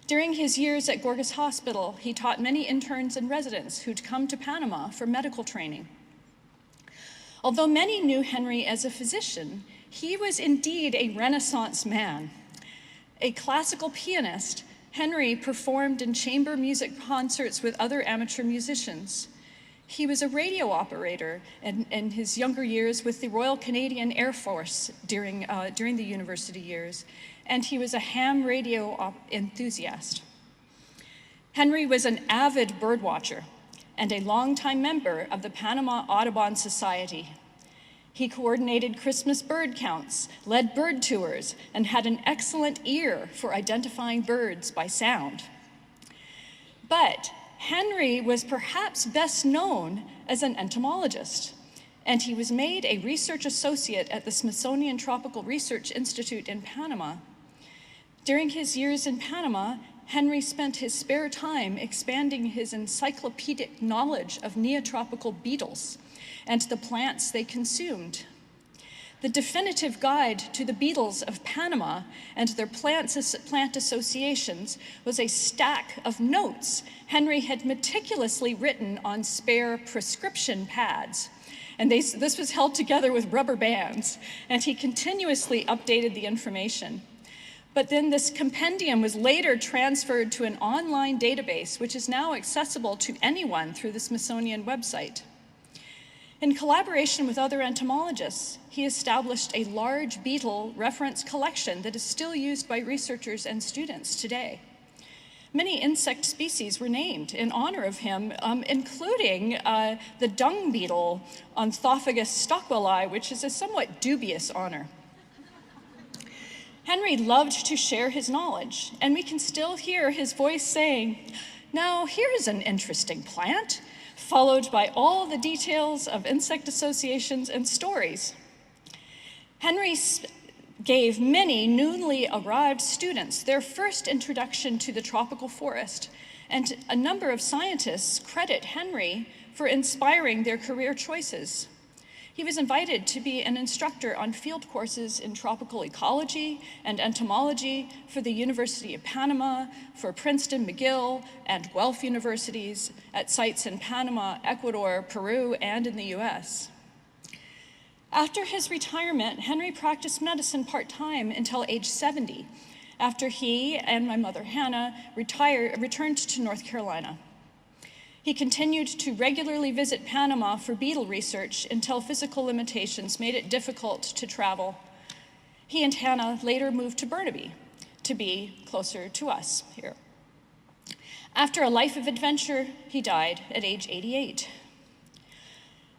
During his years at Gorgas Hospital, he taught many interns and residents who'd come to Panama for medical training. Although many knew Henry as a physician, he was indeed a Renaissance man. A classical pianist, Henry performed in chamber music concerts with other amateur musicians. He was a radio operator in his younger years with the Royal Canadian Air Force during the university years, and he was a ham radio enthusiast. Henry was an avid birdwatcher and a longtime member of the Panama Audubon Society. He coordinated Christmas bird counts, led bird tours, and had an excellent ear for identifying birds by sound. But Henry was perhaps best known as an entomologist, and he was made a research associate at the Smithsonian Tropical Research Institute in Panama. During his years in Panama, Henry spent his spare time expanding his encyclopedic knowledge of neotropical beetles and the plants they consumed. The definitive guide to the beetles of Panama and their plant associations was a stack of notes Henry had meticulously written on spare prescription pads. And this was held together with rubber bands, and he continuously updated the information. But then this compendium was later transferred to an online database, which is now accessible to anyone through the Smithsonian website. In collaboration with other entomologists, he established a large beetle reference collection that is still used by researchers and students today. Many insect species were named in honor of him, including the dung beetle, Onthophagus stockwellii, which is a somewhat dubious honor. Henry loved to share his knowledge, and we can still hear his voice saying, "Now here's an interesting plant," followed by all the details of insect associations and stories. Henry gave many newly arrived students their first introduction to the tropical forest, and a number of scientists credit Henry for inspiring their career choices. He was invited to be an instructor on field courses in tropical ecology and entomology for the University of Panama, for Princeton, McGill, and Guelph universities at sites in Panama, Ecuador, Peru, and in the US. After his retirement, Henry practiced medicine part-time until age 70, after he and my mother, Hannah, returned to North Carolina. He continued to regularly visit Panama for beetle research until physical limitations made it difficult to travel. He and Hannah later moved to Burnaby to be closer to us here. After a life of adventure, he died at age 88.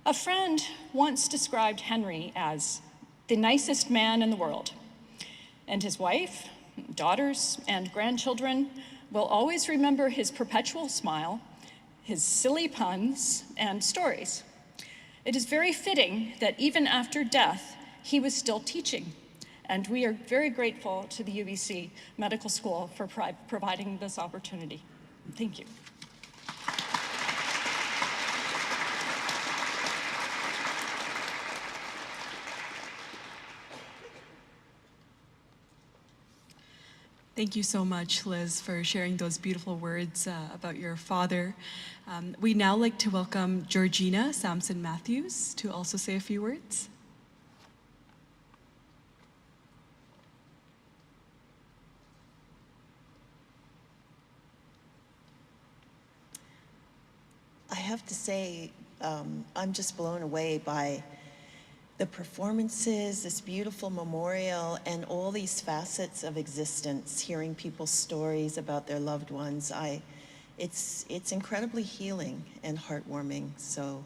A friend once described Henry as the nicest man in the world, and his wife, daughters, and grandchildren will always remember his perpetual smile, his silly puns, and stories. It is very fitting that even after death, he was still teaching, and we are very grateful to the UBC Medical School for providing this opportunity. Thank you. Thank you so much, Liz, for sharing those beautiful words about your father. We'd now like to welcome Georgina Sampson-Matthews to also say a few words. I have to say, I'm just blown away by the performances, this beautiful memorial, and all these facets of existence, hearing people's stories about their loved ones. It's incredibly healing and heartwarming, so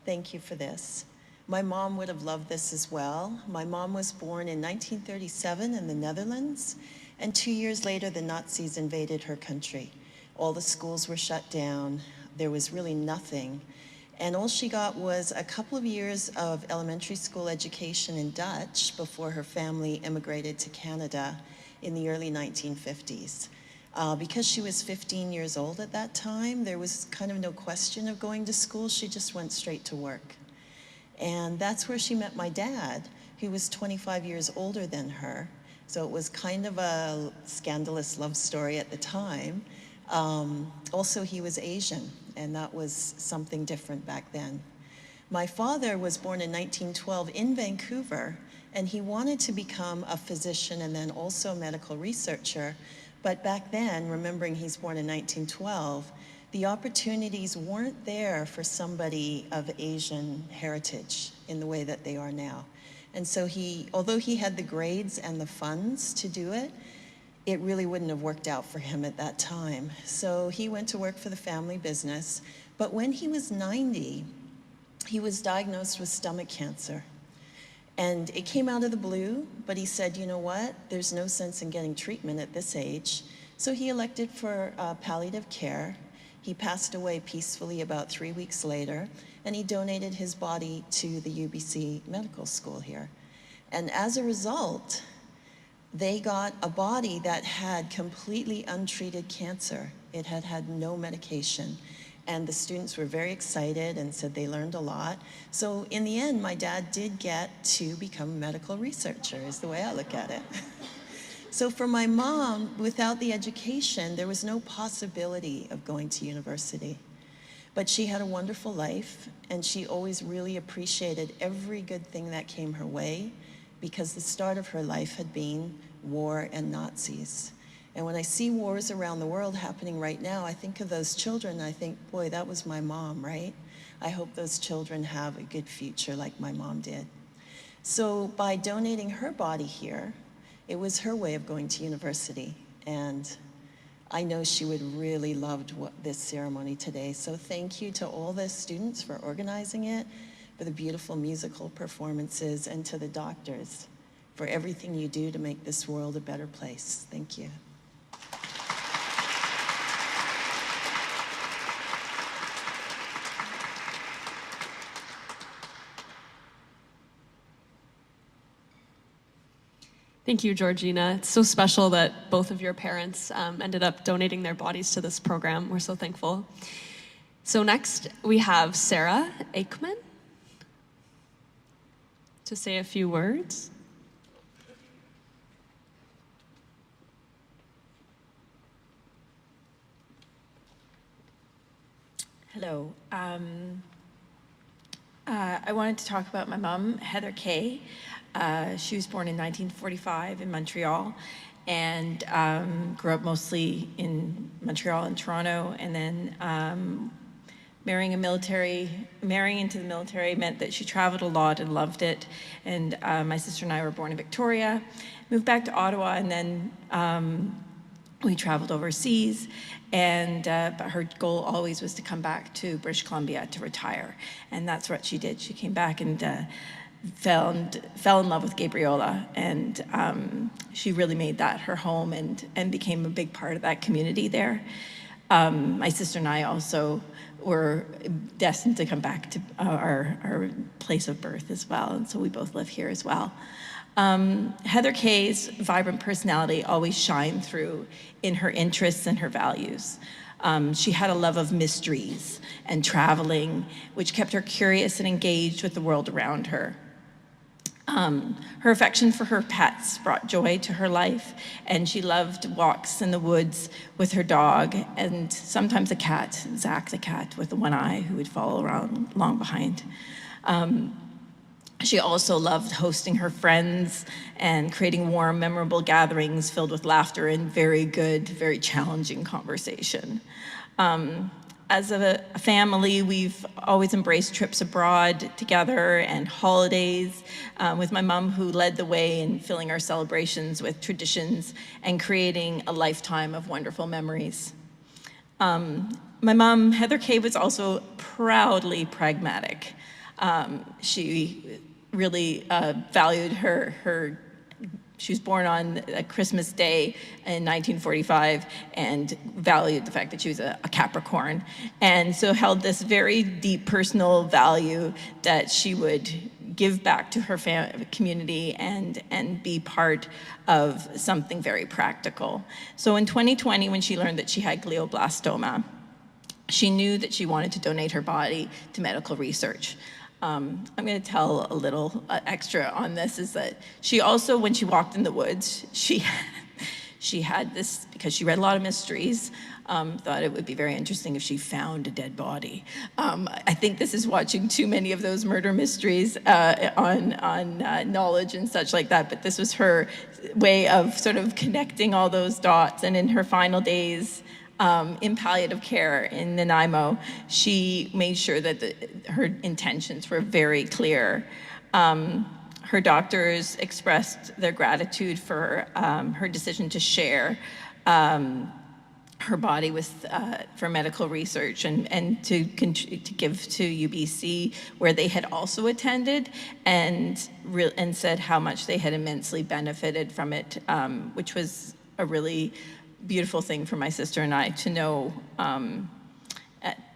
thank you for this. My mom would have loved this as well. My mom was born in 1937 in the Netherlands, and 2 years later, the Nazis invaded her country. All the schools were shut down. There was really nothing. And all she got was a couple of years of elementary school education in Dutch before her family immigrated to Canada in the early 1950s. Because she was 15 years old at that time, there was kind of no question of going to school. She just went straight to work. And that's where she met my dad, who was 25 years older than her. So it was kind of a scandalous love story at the time. Also, he was Asian, and that was something different back then. My father was born in 1912 in Vancouver, and he wanted to become a physician and then also a medical researcher. But back then, remembering he's born in 1912, the opportunities weren't there for somebody of Asian heritage in the way that they are now. And so although he had the grades and the funds to do it, it really wouldn't have worked out for him at that time. So he went to work for the family business. But when he was 90, he was diagnosed with stomach cancer. And it came out of the blue, but he said, you know what? There's no sense in getting treatment at this age. So he elected for palliative care. He passed away peacefully about 3 weeks later, and he donated his body to the UBC Medical School here. And as a result, they got a body that had completely untreated cancer. It had had no medication. And the students were very excited and said they learned a lot. So in the end, my dad did get to become a medical researcher, is the way I look at it. So for my mom, without the education, there was no possibility of going to university. But she had a wonderful life, and she always really appreciated every good thing that came her way, because the start of her life had been war and Nazis. And when I see wars around the world happening right now, I think of those children, and I think, boy, that was my mom, right? I hope those children have a good future like my mom did. So by donating her body here, it was her way of going to university. And I know she would really loved this ceremony today. So thank you to all the students for organizing it, for the beautiful musical performances, and to the doctors for everything you do to make this world a better place. Thank you. Thank you, Georgina. It's so special that both of your parents ended up donating their bodies to this program. We're so thankful. So next, we have Sarah Aikman to say a few words. Hello. I wanted to talk about my mom, Heather Kay. She was born in 1945 in Montreal and grew up mostly in Montreal and Toronto. And then marrying into the military meant that she traveled a lot and loved it. And my sister and I were born in Victoria, moved back to Ottawa, and then we traveled overseas. And but her goal always was to come back to British Columbia to retire. And that's what she did. She came back and fell in love with Gabriola, and she really made that her home and became a big part of that community there. My sister and I also were destined to come back to our place of birth as well, and so we both live here as well. Heather Kay's vibrant personality always shined through in her interests and her values. She had a love of mysteries and traveling, which kept her curious and engaged with the world around her. Her affection for her pets brought joy to her life, and she loved walks in the woods with her dog and sometimes a cat, Zach the cat with the one eye, who would follow around along behind. She also loved hosting her friends and creating warm, memorable gatherings filled with laughter and very good, very challenging conversation. As a family, we've always embraced trips abroad together and holidays, with my mom, who led the way in filling our celebrations with traditions and creating a lifetime of wonderful memories. My mom, Heather Kay, was also proudly pragmatic. She really valued she was born on a Christmas Day in 1945 and valued the fact that she was a Capricorn, and so held this very deep personal value that she would give back to her community and be part of something very practical. So in 2020, when she learned that she had glioblastoma, she knew that she wanted to donate her body to medical research. I'm going to tell a little extra on this, is that she also, when she walked in the woods, she had this, because she read a lot of mysteries, thought it would be very interesting if she found a dead body. I think this is watching too many of those murder mysteries on Knowledge and such like that, but this was her way of sort of connecting all those dots. And in her final days, in palliative care in Nanaimo, she made sure that her intentions were very clear. Her doctors expressed their gratitude for her decision to share her body for medical research and to give to UBC, where they had also attended, and said how much they had immensely benefited from it, which was a really beautiful thing for my sister and I to know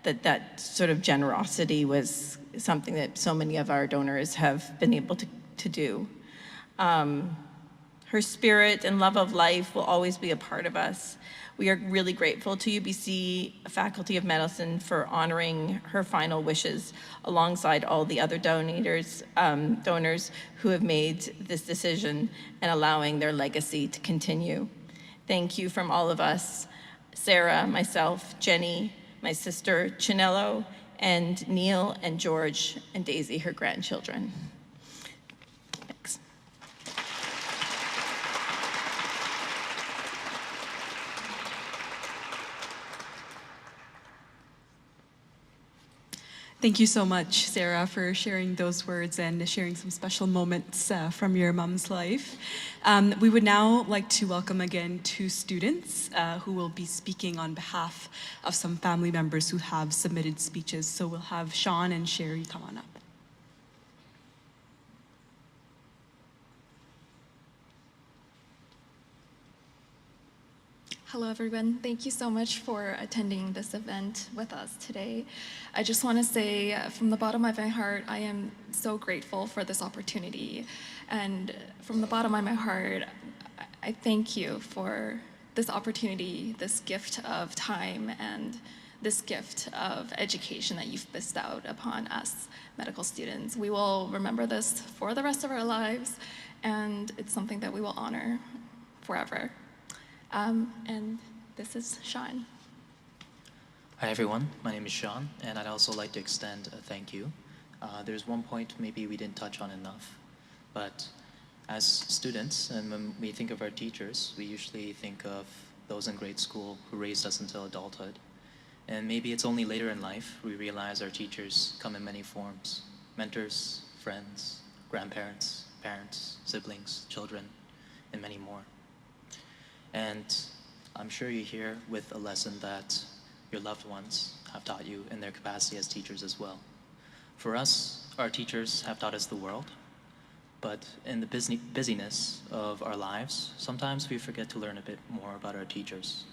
that sort of generosity was something that so many of our donors have been able to do. Her spirit and love of life will always be a part of us. We are really grateful to UBC Faculty of Medicine for honoring her final wishes alongside all the other donors who have made this decision and allowing their legacy to continue. Thank you from all of us, Sarah, myself, Jenny, my sister, Chinello, and Neil and George and Daisy, her grandchildren. Thanks. Thank you so much, Sarah, for sharing those words and sharing some special moments from your mom's life. We would now like to welcome again 2 students who will be speaking on behalf of some family members who have submitted speeches. So we'll have Sean and Sherry come on up. Hello, everyone. Thank you so much for attending this event with us today. I just want to say from the bottom of my heart, I am so grateful for this opportunity. And from the bottom of my heart, I thank you for this opportunity, this gift of time, and this gift of education that you've bestowed upon us medical students. We will remember this for the rest of our lives, and it's something that we will honor forever. And this is Sean. Hi everyone, my name is Sean, and I'd also like to extend a thank you. There's one point maybe we didn't touch on enough, but as students, and when we think of our teachers, we usually think of those in grade school who raised us until adulthood. And maybe it's only later in life we realize our teachers come in many forms: mentors, friends, grandparents, parents, siblings, children, and many more. And I'm sure you're here with a lesson that your loved ones have taught you in their capacity as teachers as well. For us, our teachers have taught us the world, but in the busyness of our lives, sometimes we forget to learn a bit more about our teachers.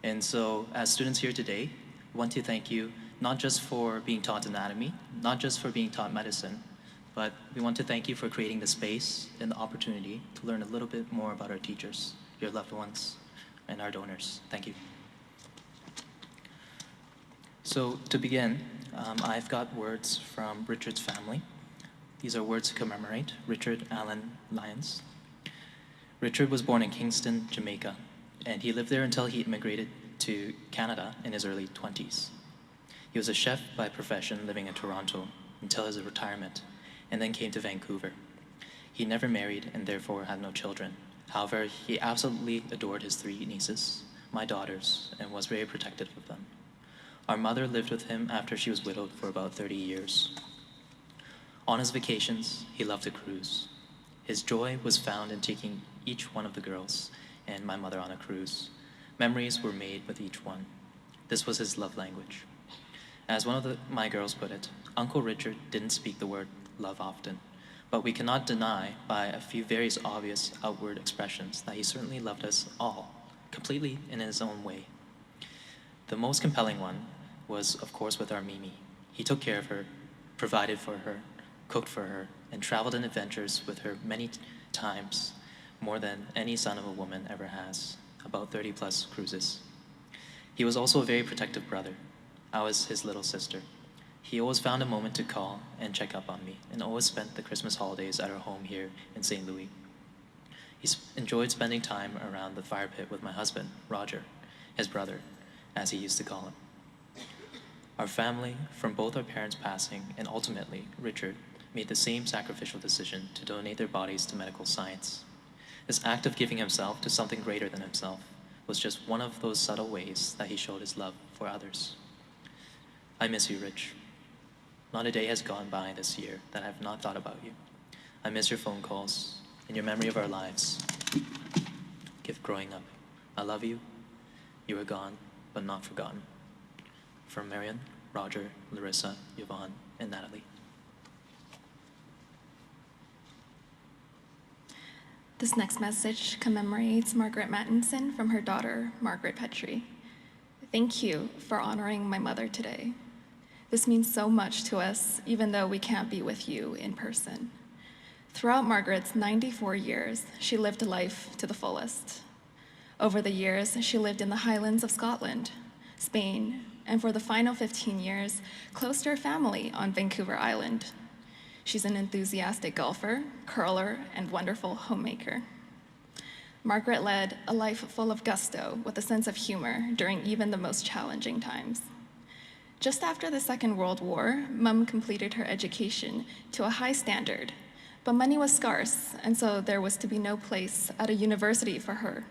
And so, as students here today, I want to thank you not just for being taught anatomy, not just for being taught medicine, but we want to thank you for creating the space and the opportunity to learn a little bit more about our teachers, your loved ones, and our donors. Thank you. So to begin, I've got words from Richard's family. These are words to commemorate Richard Allen Lyons. Richard was born in Kingston, Jamaica, and he lived there until he immigrated to Canada in his early 20s. He was a chef by profession living in Toronto until his retirement, and then came to Vancouver. He never married and therefore had no children. However, he absolutely adored his 3 nieces, my daughters, and was very protective of them. Our mother lived with him after she was widowed for about 30 years. On his vacations, he loved to cruise. His joy was found in taking each one of the girls and my mother on a cruise. Memories were made with each one. This was his love language. As one of my girls put it, Uncle Richard didn't speak the word love often, but we cannot deny by a few very obvious outward expressions that he certainly loved us all, completely in his own way. The most compelling one was, of course, with our Mimi. He took care of her, provided for her, cooked for her, and traveled in adventures with her many times, more than any son of a woman ever has, about 30+ cruises. He was also a very protective brother. I was his little sister. He always found a moment to call and check up on me, and always spent the Christmas holidays at our home here in St. Louis. He enjoyed spending time around the fire pit with my husband, Roger, his brother, as he used to call him. Our family, from both our parents passing and ultimately Richard, made the same sacrificial decision to donate their bodies to medical science. This act of giving himself to something greater than himself was just one of those subtle ways that he showed his love for others. I miss you, Rich. Not a day has gone by this year that I have not thought about you. I miss your phone calls and your memory of our lives. Gift growing up. I love you. You are gone, but not forgotten. From Marion, Roger, Larissa, Yvonne, and Natalie. This next message commemorates Margaret Mattinson from her daughter, Margaret Petrie. Thank you for honoring my mother today. This means so much to us, even though we can't be with you in person. Throughout Margaret's 94 years, she lived life to the fullest. Over the years, she lived in the Highlands of Scotland, Spain, and for the final 15 years, close to her family on Vancouver Island. She's an enthusiastic golfer, curler, and wonderful homemaker. Margaret led a life full of gusto with a sense of humor during even the most challenging times. Just after the Second World War, Mum completed her education to a high standard, but money was scarce, and so there was to be no place at a university for her.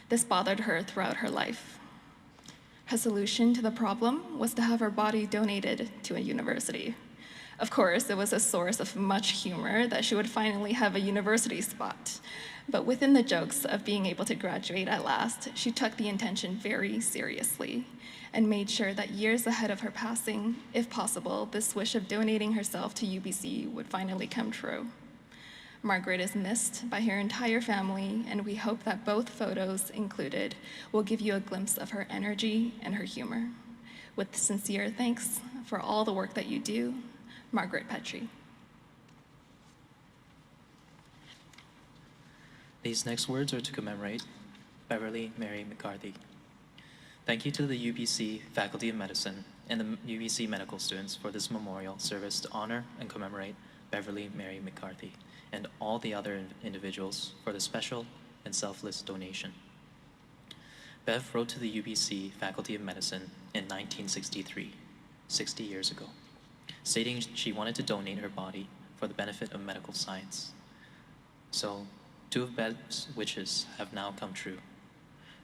This bothered her throughout her life. Her solution to the problem was to have her body donated to a university. Of course, it was a source of much humor that she would finally have a university spot. But within the jokes of being able to graduate at last, she took the intention very seriously and made sure that years ahead of her passing, if possible, this wish of donating herself to UBC would finally come true. Margaret is missed by her entire family, and we hope that both photos included will give you a glimpse of her energy and her humor. With sincere thanks for all the work that you do, Margaret Petrie. These next words are to commemorate Beverly Mary McCarthy. Thank you to the UBC Faculty of Medicine and the UBC medical students for this memorial service to honor and commemorate Beverly Mary McCarthy and all the other individuals for the special and selfless donation. Bev wrote to the UBC Faculty of Medicine in 1963, 60 years ago, stating she wanted to donate her body for the benefit of medical science. So, two of Bev's wishes have now come true.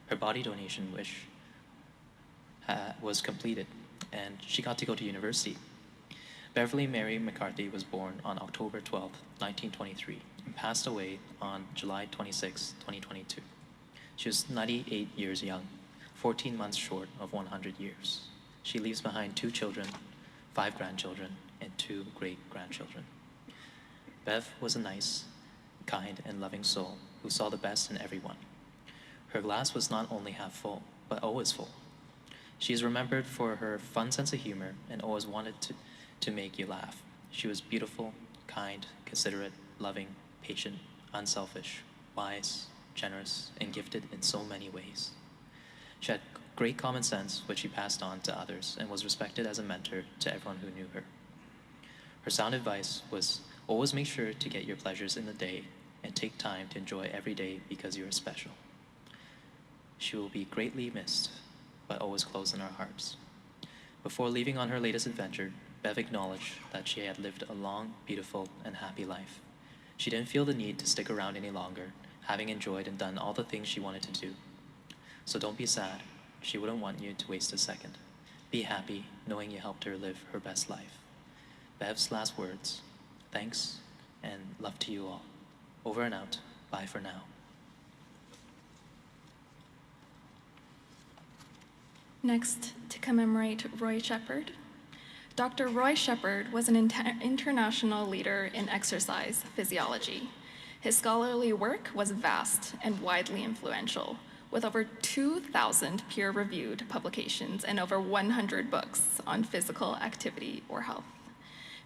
Her body donation wish was completed, and she got to go to university. Beverly Mary McCarthy was born on October 12, 1923, and passed away on July 26, 2022. She was 98 years young, 14 months short of 100 years. She leaves behind 2 children, 5 grandchildren, and 2 great-grandchildren. Bev was a nice, kind, and loving soul who saw the best in everyone. Her glass was not only half full, but always full. She is remembered for her fun sense of humor and always wanted to make you laugh. She was beautiful, kind, considerate, loving, patient, unselfish, wise, generous, and gifted in so many ways. She had great common sense, which she passed on to others, and was respected as a mentor to everyone who knew her. Her sound advice was always make sure to get your pleasures in the day and take time to enjoy every day because you are special. She will be greatly missed, but always close in our hearts. Before leaving on her latest adventure, Bev acknowledged that she had lived a long, beautiful, and happy life. She didn't feel the need to stick around any longer, having enjoyed and done all the things she wanted to do. So don't be sad. She wouldn't want you to waste a second. Be happy knowing you helped her live her best life. Bev's last words, thanks and love to you all. Over and out. Bye for now. Next, to commemorate Roy Shepard. Dr. Roy Shepard was an international leader in exercise physiology. His scholarly work was vast and widely influential, with over 2,000 peer-reviewed publications and over 100 books on physical activity or health.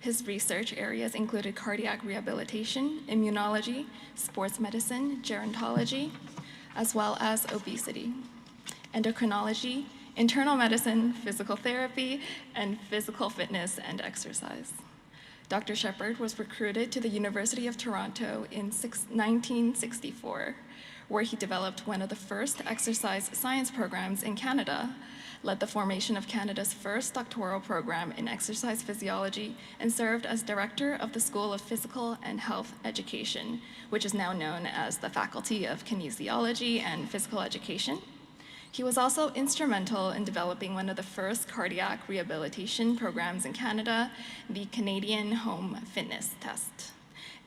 His research areas included cardiac rehabilitation, immunology, sports medicine, gerontology, as well as obesity, endocrinology, internal medicine, physical therapy, and physical fitness and exercise. Dr. Shepard was recruited to the University of Toronto in 1964, where he developed one of the first exercise science programs in Canada, led the formation of Canada's first doctoral program in exercise physiology, and served as director of the School of Physical and Health Education, which is now known as the Faculty of Kinesiology and Physical Education. He was also instrumental in developing one of the first cardiac rehabilitation programs in Canada, the Canadian Home Fitness Test,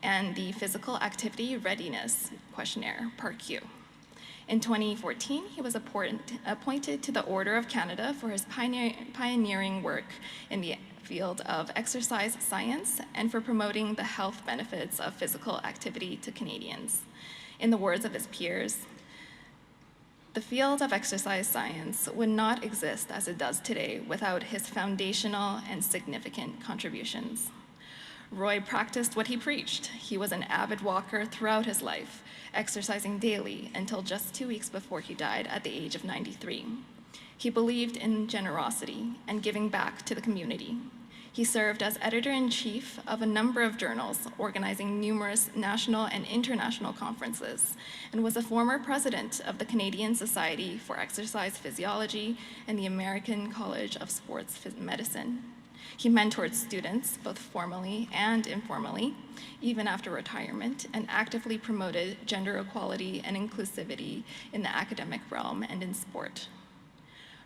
and the Physical Activity Readiness Questionnaire, Part Q. In 2014, he was appointed to the Order of Canada for his pioneering work in the field of exercise science and for promoting the health benefits of physical activity to Canadians. In the words of his peers, The field of exercise science would not exist as it does today without his foundational and significant contributions. Roy practiced what he preached. He was an avid walker throughout his life, exercising daily until just 2 weeks before he died at the age of 93. He believed in generosity and giving back to the community. He served as editor-in-chief of a number of journals, organizing numerous national and international conferences, and was a former president of the Canadian Society for Exercise Physiology and the American College of Sports Medicine. He mentored students, both formally and informally, even after retirement, and actively promoted gender equality and inclusivity in the academic realm and in sport.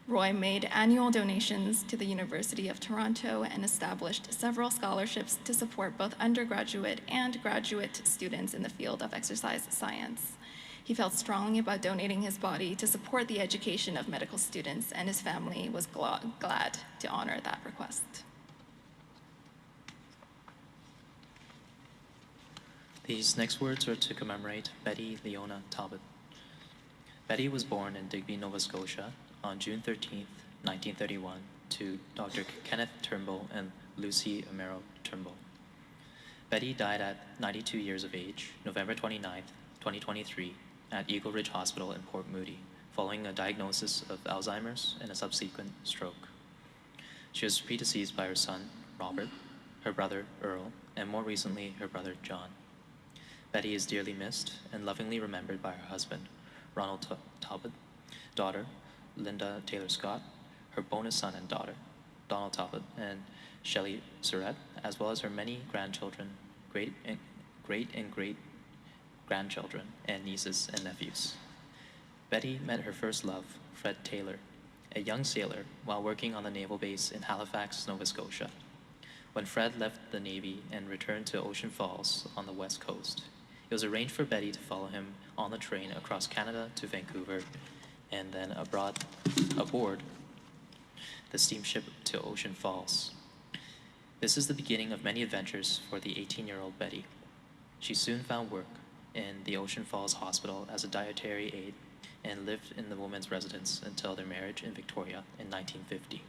Roy made annual donations to the University of Toronto and established several scholarships to support both undergraduate and graduate students in the field of exercise science. He felt strongly about donating his body to support the education of medical students, and his family was glad to honor that request. These next words are to commemorate Betty Leona Talbot. Betty was born in Digby, Nova Scotia on June 13, 1931, to Dr. Kenneth Turnbull and Lucy Amero Turnbull. Betty died at 92 years of age, November 29, 2023, at Eagle Ridge Hospital in Port Moody, following a diagnosis of Alzheimer's and a subsequent stroke. She was predeceased by her son, Robert, her brother, Earl, and more recently, her brother, John. Betty is dearly missed and lovingly remembered by her husband, Ronald Talbot, daughter, Linda Taylor Scott, her bonus son and daughter, Donald Talbot and Shelley Surratt, as well as her many grandchildren, great and great grandchildren, and nieces and nephews. Betty met her first love, Fred Taylor, a young sailor, while working on the naval base in Halifax, Nova Scotia. When Fred left the Navy and returned to Ocean Falls on the west coast, it was arranged for Betty to follow him on the train across Canada to Vancouver and then aboard the steamship to Ocean Falls. This is the beginning of many adventures for the 18-year-old Betty. She soon found work in the Ocean Falls Hospital as a dietary aide and lived in the women's residence until their marriage in Victoria in 1950.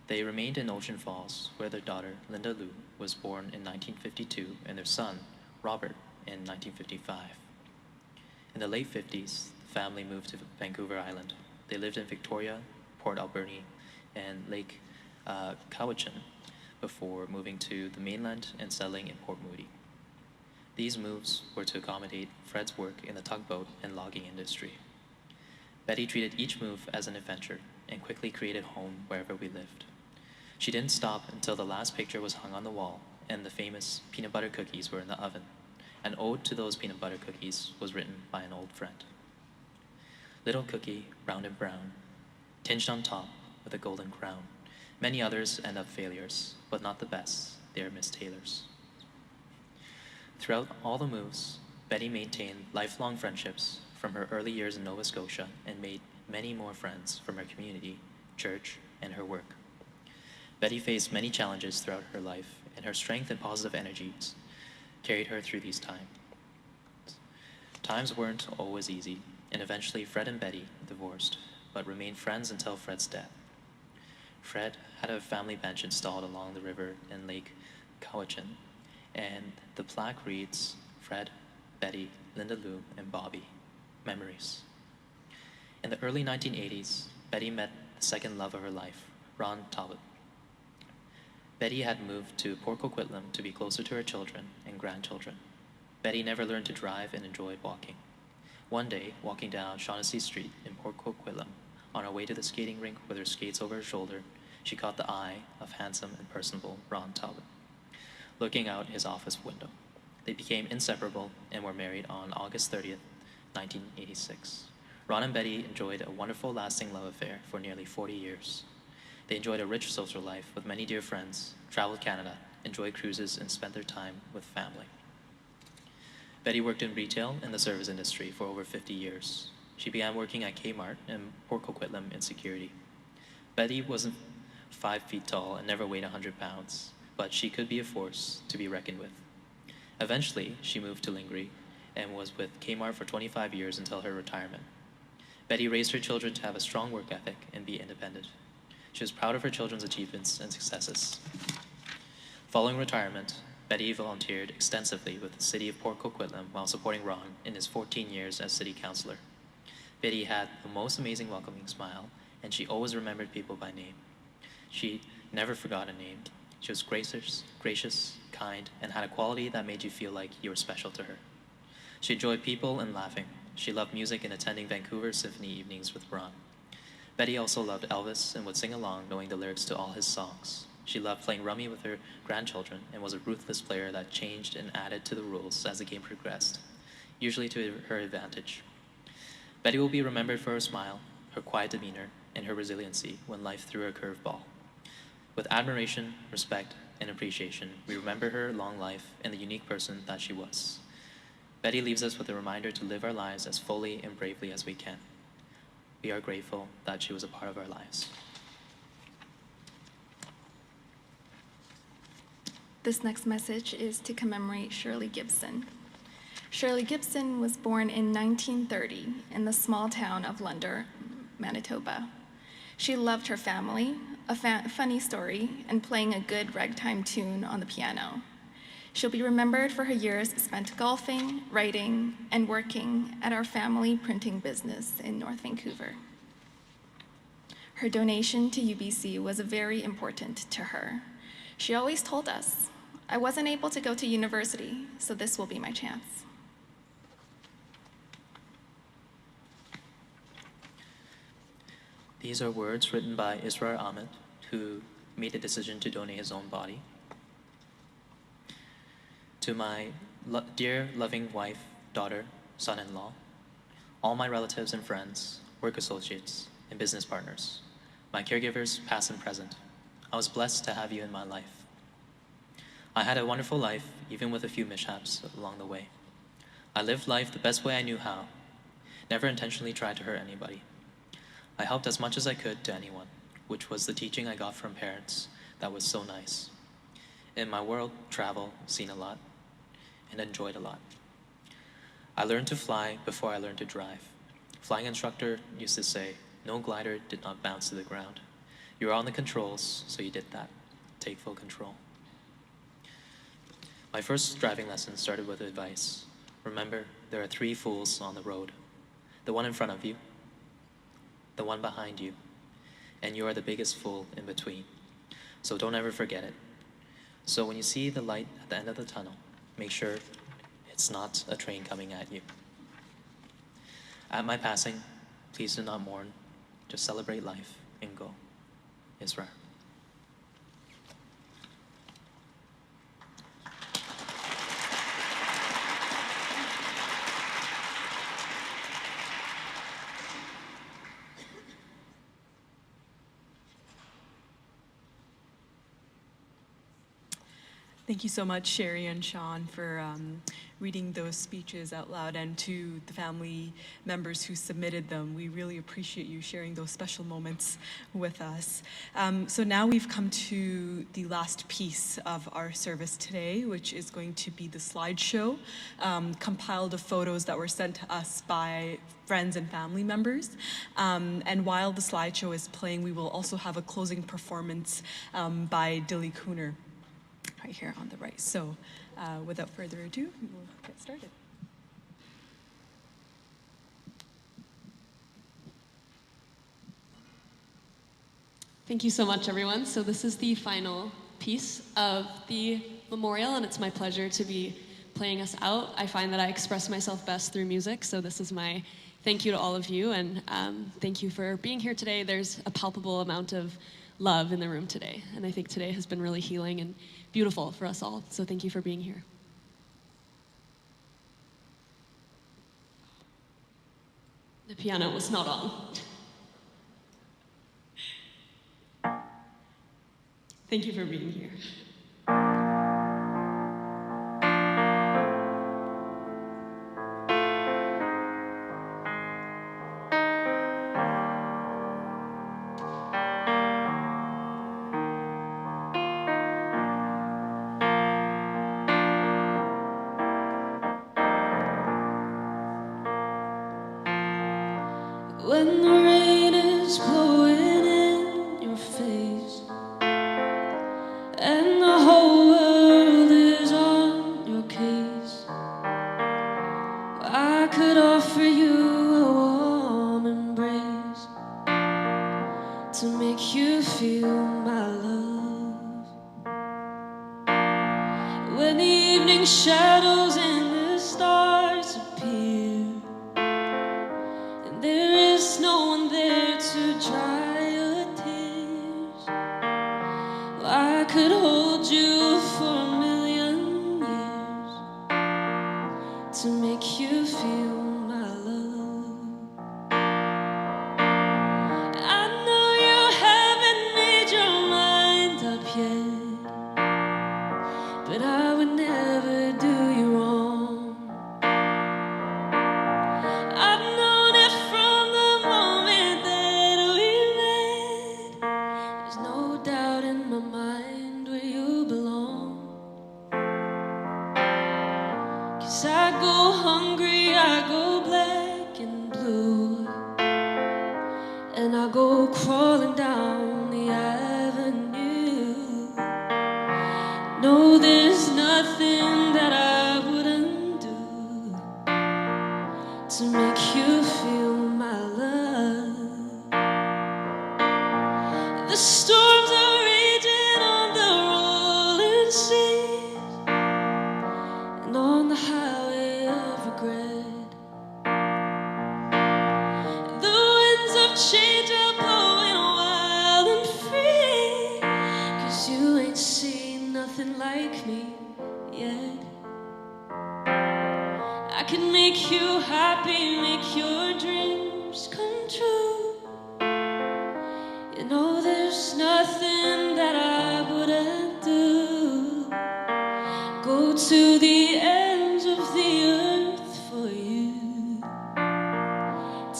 They remained in Ocean Falls, where their daughter, Linda Lou, was born in 1952, and their son, Robert, in 1955. In the late 50s, the family moved to Vancouver Island. They lived in Victoria, Port Alberni, and Lake Cowichan before moving to the mainland and settling in Port Moody. These moves were to accommodate Fred's work in the tugboat and logging industry. Betty treated each move as an adventure and quickly created home wherever we lived. She didn't stop until the last picture was hung on the wall and the famous peanut butter cookies were in the oven. An ode to those peanut butter cookies was written by an old friend. Little cookie, round and brown, tinged on top with a golden crown. Many others end up failures, but not the best. They are Miss Taylor's. Throughout all the moves, Betty maintained lifelong friendships from her early years in Nova Scotia and made many more friends from her community, church, and her work. Betty faced many challenges throughout her life, and her strength and positive energies carried her through these times. Times weren't always easy, and eventually Fred and Betty divorced, but remained friends until Fred's death. Fred had a family bench installed along the river in Lake Cowichan, and the plaque reads, Fred, Betty, Linda Lou, and Bobby, memories. In the early 1980s, Betty met the second love of her life, Ron Talbot. Betty had moved to Port Coquitlam to be closer to her children and grandchildren. Betty never learned to drive and enjoyed walking. One day, walking down Shaughnessy Street in Port Coquitlam, on her way to the skating rink with her skates over her shoulder, she caught the eye of handsome and personable Ron Talbot, looking out his office window. They became inseparable and were married on August 30th, 1986. Ron and Betty enjoyed a wonderful, lasting love affair for nearly 40 years. They enjoyed a rich social life with many dear friends, traveled Canada, enjoyed cruises, and spent their time with family. Betty worked in retail and the service industry for over 50 years. She began working at Kmart and Port Coquitlam in security. Betty wasn't 5 feet tall and never weighed 100 pounds, but she could be a force to be reckoned with. Eventually, she moved to Lingerie and was with Kmart for 25 years until her retirement. Betty raised her children to have a strong work ethic and be independent. She was proud of her children's achievements and successes. Following retirement, Betty volunteered extensively with the city of Port Coquitlam while supporting Ron in his 14 years as city councillor. Betty had the most amazing welcoming smile, and she always remembered people by name. She never forgot a name. She was gracious, kind, and had a quality that made you feel like you were special to her. She enjoyed people and laughing. She loved music and attending Vancouver Symphony evenings with Ron. Betty also loved Elvis and would sing along knowing the lyrics to all his songs. She loved playing rummy with her grandchildren and was a ruthless player that changed and added to the rules as the game progressed, usually to her advantage. Betty will be remembered for her smile, her quiet demeanor, and her resiliency when life threw her a curveball. With admiration, respect, and appreciation, we remember her long life and the unique person that she was. Betty leaves us with a reminder to live our lives as fully and bravely as we can. We are grateful that she was a part of our lives. This next message is to commemorate Shirley Gibson. Shirley Gibson was born in 1930 in the small town of Lunder, Manitoba. She loved her family, a funny story, and playing a good ragtime tune on the piano. She'll be remembered for her years spent golfing, writing, and working at our family printing business in North Vancouver. Her donation to UBC was very important to her. She always told us, "I wasn't able to go to university, so this will be my chance." These are words written by Israr Ahmed, who made the decision to donate his own body. To my dear, loving wife, daughter, son-in-law, all my relatives and friends, work associates, and business partners, my caregivers, past and present, I was blessed to have you in my life. I had a wonderful life, even with a few mishaps along the way. I lived life the best way I knew how, never intentionally tried to hurt anybody. I helped as much as I could to anyone, which was the teaching I got from parents that was so nice. In my world, travel, seen a lot, and enjoyed a lot. I learned to fly before I learned to drive. Flying instructor used to say, "No glider did not bounce to the ground. You were on the controls, so you did that. Take full control." My first driving lesson started with advice. Remember, there are 3 fools on the road. The one in front of you, the one behind you, and you are the biggest fool in between. So don't ever forget it. So when you see the light at the end of the tunnel, make sure it's not a train coming at you. At my passing, please do not mourn. Just celebrate life and go. Israr. Thank you so much, Sherry and Sean, for reading those speeches out loud, and to the family members who submitted them. We really appreciate you sharing those special moments with us. So now we've come to the last piece of our service today, which is going to be the slideshow, compiled of photos that were sent to us by friends and family members. And while the slideshow is playing, we will also have a closing performance by Dilly Cooner, right here on the right. So without further ado, we will get started. Thank you so much, everyone. So this is the final piece of the memorial, and it's my pleasure to be playing us out. I find that I express myself best through music, so this is my thank you to all of you, and thank you for being here today. There's a palpable amount of love in the room today, and I think today has been really healing and beautiful for us all, so thank you for being here. The piano was not on. Thank you for being here. When when the rain is blowing in your face and the whole world is on your case. I could offer you a warm embrace to make you feel my love. When the evening shadows and the stars appear and there is no one there to dry your tears, well, I could hold you for a million years to make you feel my love. I know you haven't made your mind up yet, but I would never do you wrong. I've known it from the moment that we met. There's no doubt in my mind where you belong. 'Cause I go hungry, I go black and blue, and I go crawling down the avenue. No, there's nothing that I wouldn't do to make you feel my love. The storms are raging on the rolling seas and on the highway of regret. The winds of change are blowing wild and free, 'cause you ain't seen nothing like me yet. I can make you happy, make your dreams come true. You know there's nothing that I wouldn't do. Go to the ends of the earth for you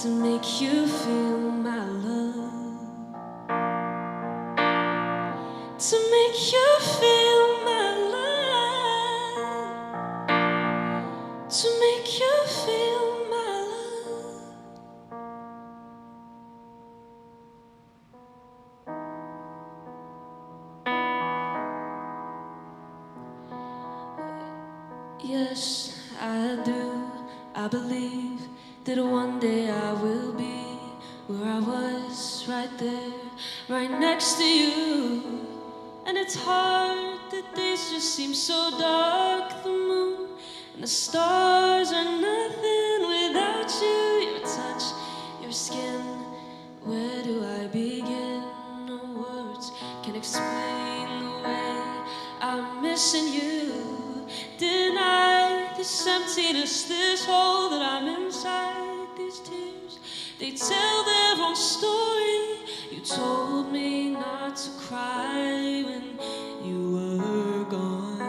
to make you feel my love. To make you feel my love. To make you feel my love. Yes, I do. I believe that one day I will be where I was, right there, right next to you. And it's hard that days just seem so dark. The moon and the stars are nothing without you. Your touch, your skin, where do I begin? No words can explain the way I'm missing you. Deny this emptiness, this hole that I'm inside. These tears, they tell their own story. You told me not to cry when you were gone.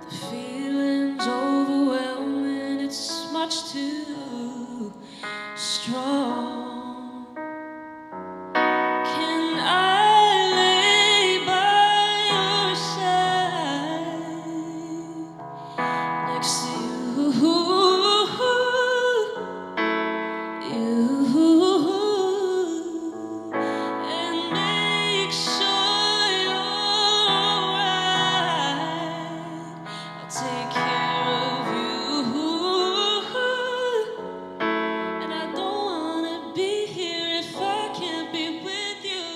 The feeling's overwhelming, it's much too strong. Can I lay by your side next to you? And make sure you're alright. I'll take care of you. And I don't wanna be here if I can't be with you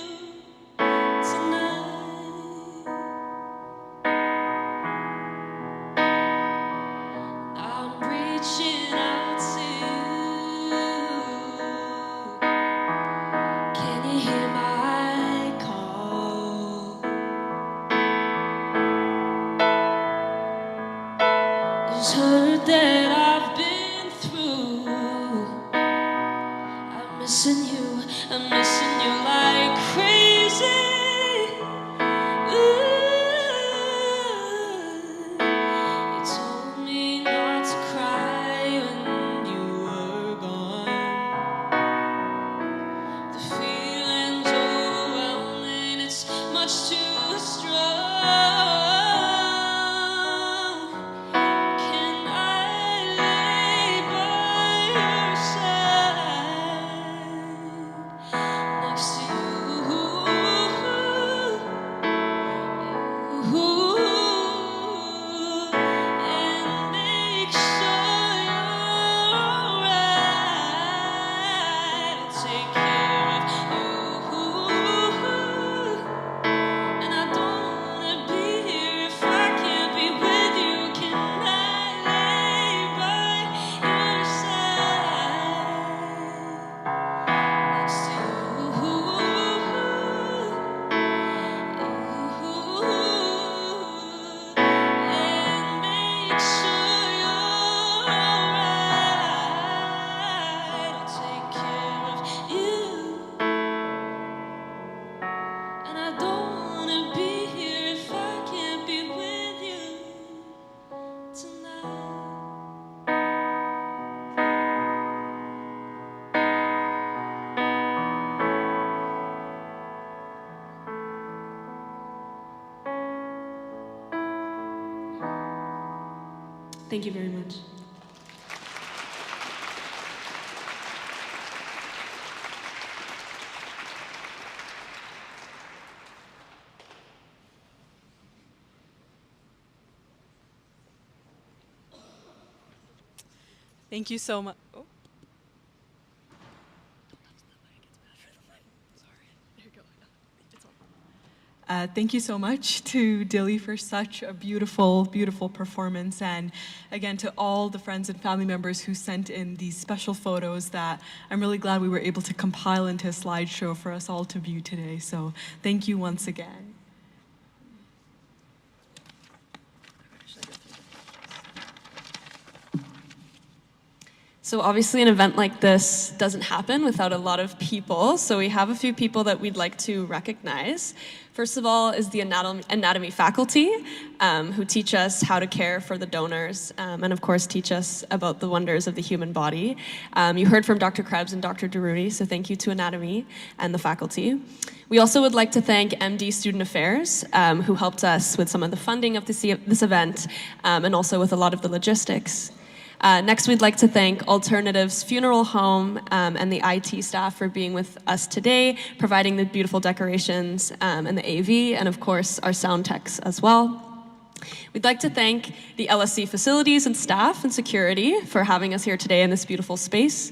tonight. I'm reaching out to you. Can you hear my call? There's hurt that I've been through. I'm missing you like crazy. You told me not to cry when you were gone. The feeling's overwhelming, it's much too strong. Can I lay by your side? Thank you very much. Thank you so much. Oh. Thank you so much to Dilly for such a beautiful, beautiful performance, and again to all the friends and family members who sent in these special photos that I'm really glad we were able to compile into a slideshow for us all to view today. So thank you once again. So obviously an event like this doesn't happen without a lot of people, so we have a few people that we'd like to recognize. First of all is the anatomy faculty, who teach us how to care for the donors, and of course teach us about the wonders of the human body. You heard from Dr. Krebs and Dr. Deruti, so thank you to anatomy and the faculty. We also would like to thank MD Student Affairs, who helped us with some of the funding of this event, and also with a lot of the logistics. Next, we'd like to thank Alternatives Funeral Home and the IT staff for being with us today, providing the beautiful decorations and the AV, and of course, our sound techs as well. We'd like to thank the LSC facilities and staff and security for having us here today in this beautiful space.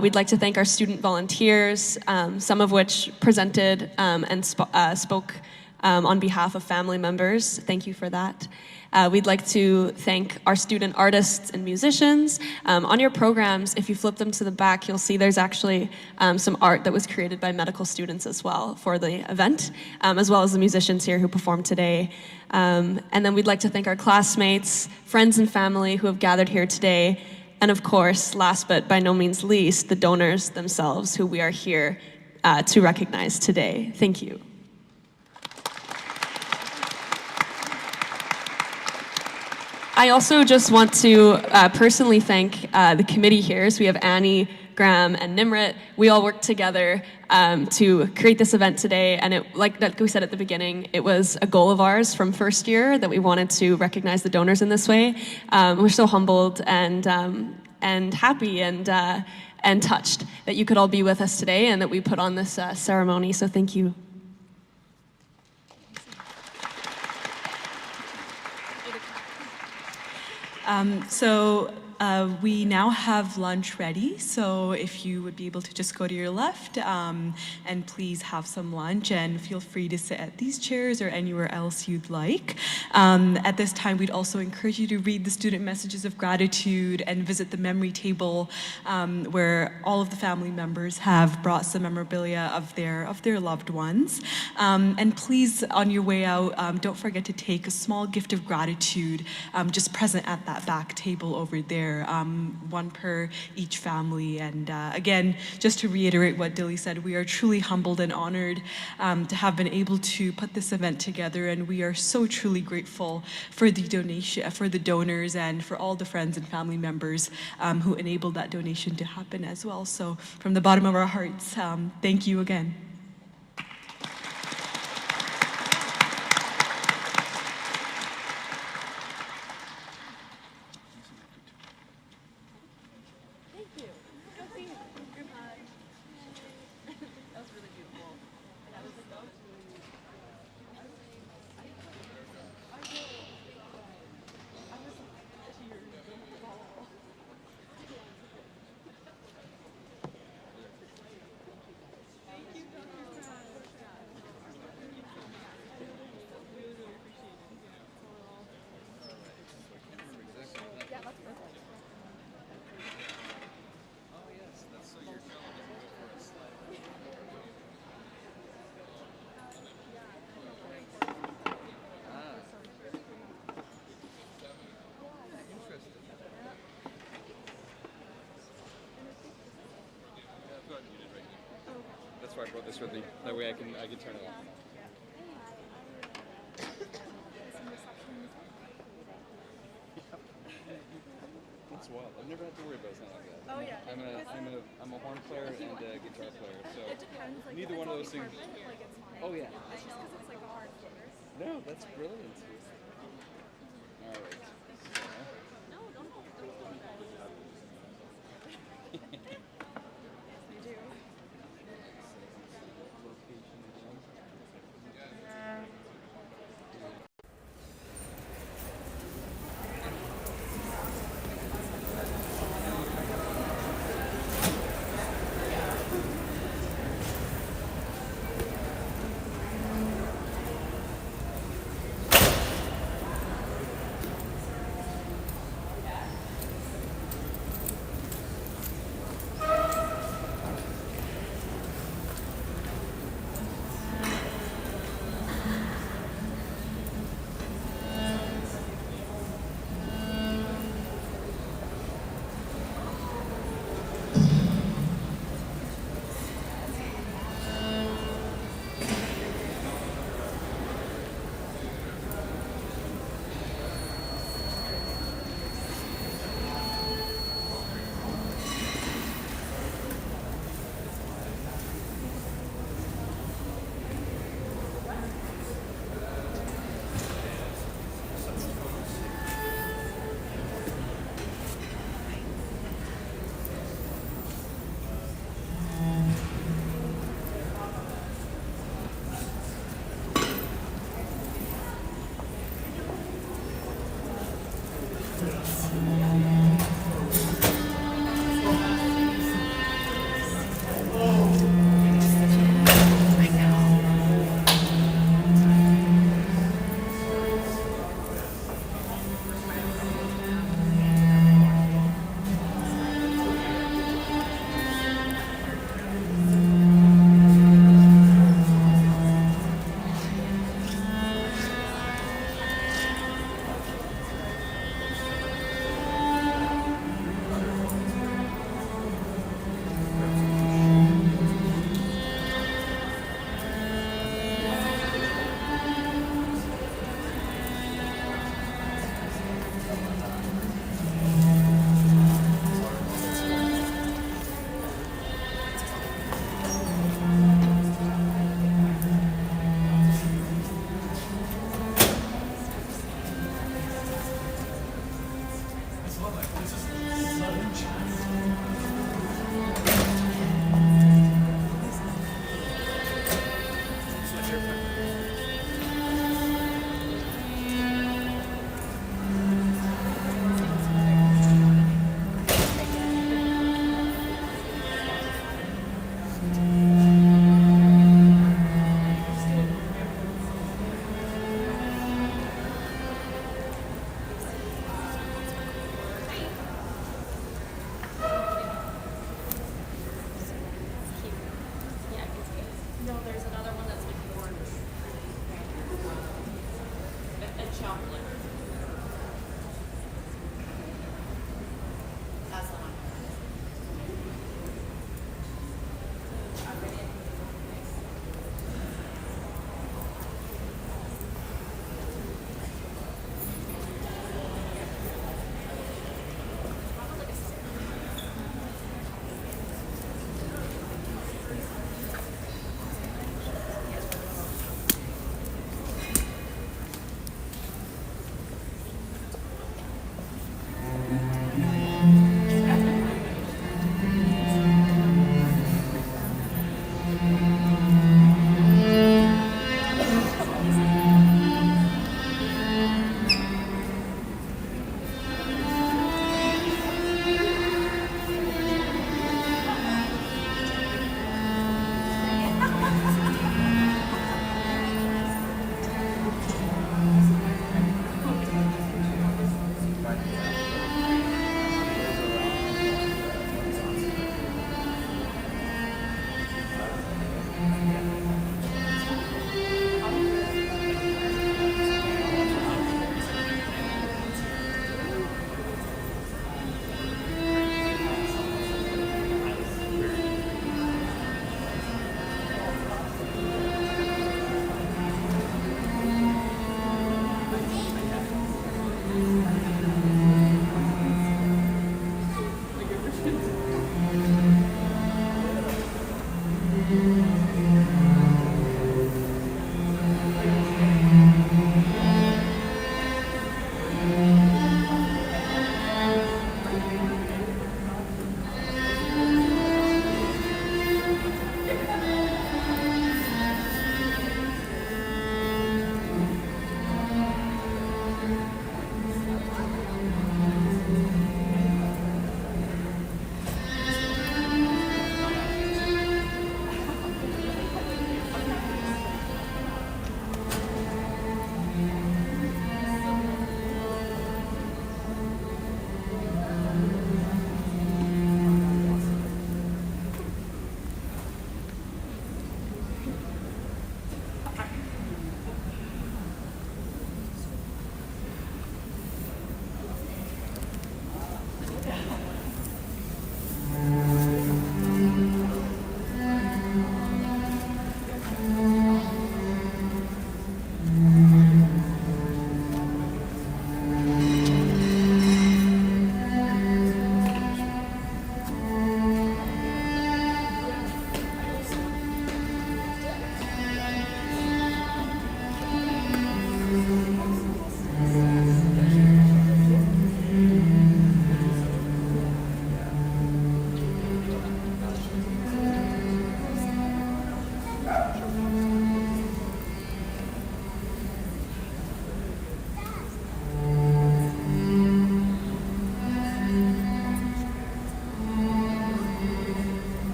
We'd like to thank our student volunteers, some of which presented and spoke on behalf of family members. Thank you for that. We'd like to thank our student artists and musicians. On your programs, if you flip them to the back, you'll see there's actually some art that was created by medical students as well for the event, as well as the musicians here who performed today. And then we'd like to thank our classmates, friends and family who have gathered here today. And of course, last but by no means least, the donors themselves who we are here to recognize today. Thank you. I also just want to personally thank the committee here. So we have Annie, Graham, and Nimrit. We all worked together to create this event today, and it, like we said at the beginning, it was a goal of ours from first year that we wanted to recognize the donors in this way. We're so humbled and happy and touched that you could all be with us today and that we put on this ceremony, so thank you. We now have lunch ready, so if you would be able to just go to your left and please have some lunch, and feel free to sit at these chairs or anywhere else you'd like. At this time, we'd also encourage you to read the student messages of gratitude and visit the memory table where all of the family members have brought some memorabilia of their loved ones. And please, on your way out, don't forget to take a small gift of gratitude just present at that back table over there. One per each family. And again, just to reiterate what Dilly said, we are truly humbled and honored to have been able to put this event together, and we are so truly grateful for the donation, for the donors, and for all the friends and family members who enabled that donation to happen as well. So from the bottom of our hearts, thank you again. That's why I brought this with me. That way I can turn it off. That's wild. I've never had to worry about something like that. Oh yeah. I'm a horn player and a guitar player, so it depends. Like, neither one of those things. Like it's fine. Oh yeah. It's just because it's like a hard fingers. No, that's brilliant. All right. So, No, there's another one that's like orange. And chocolate. That's the one.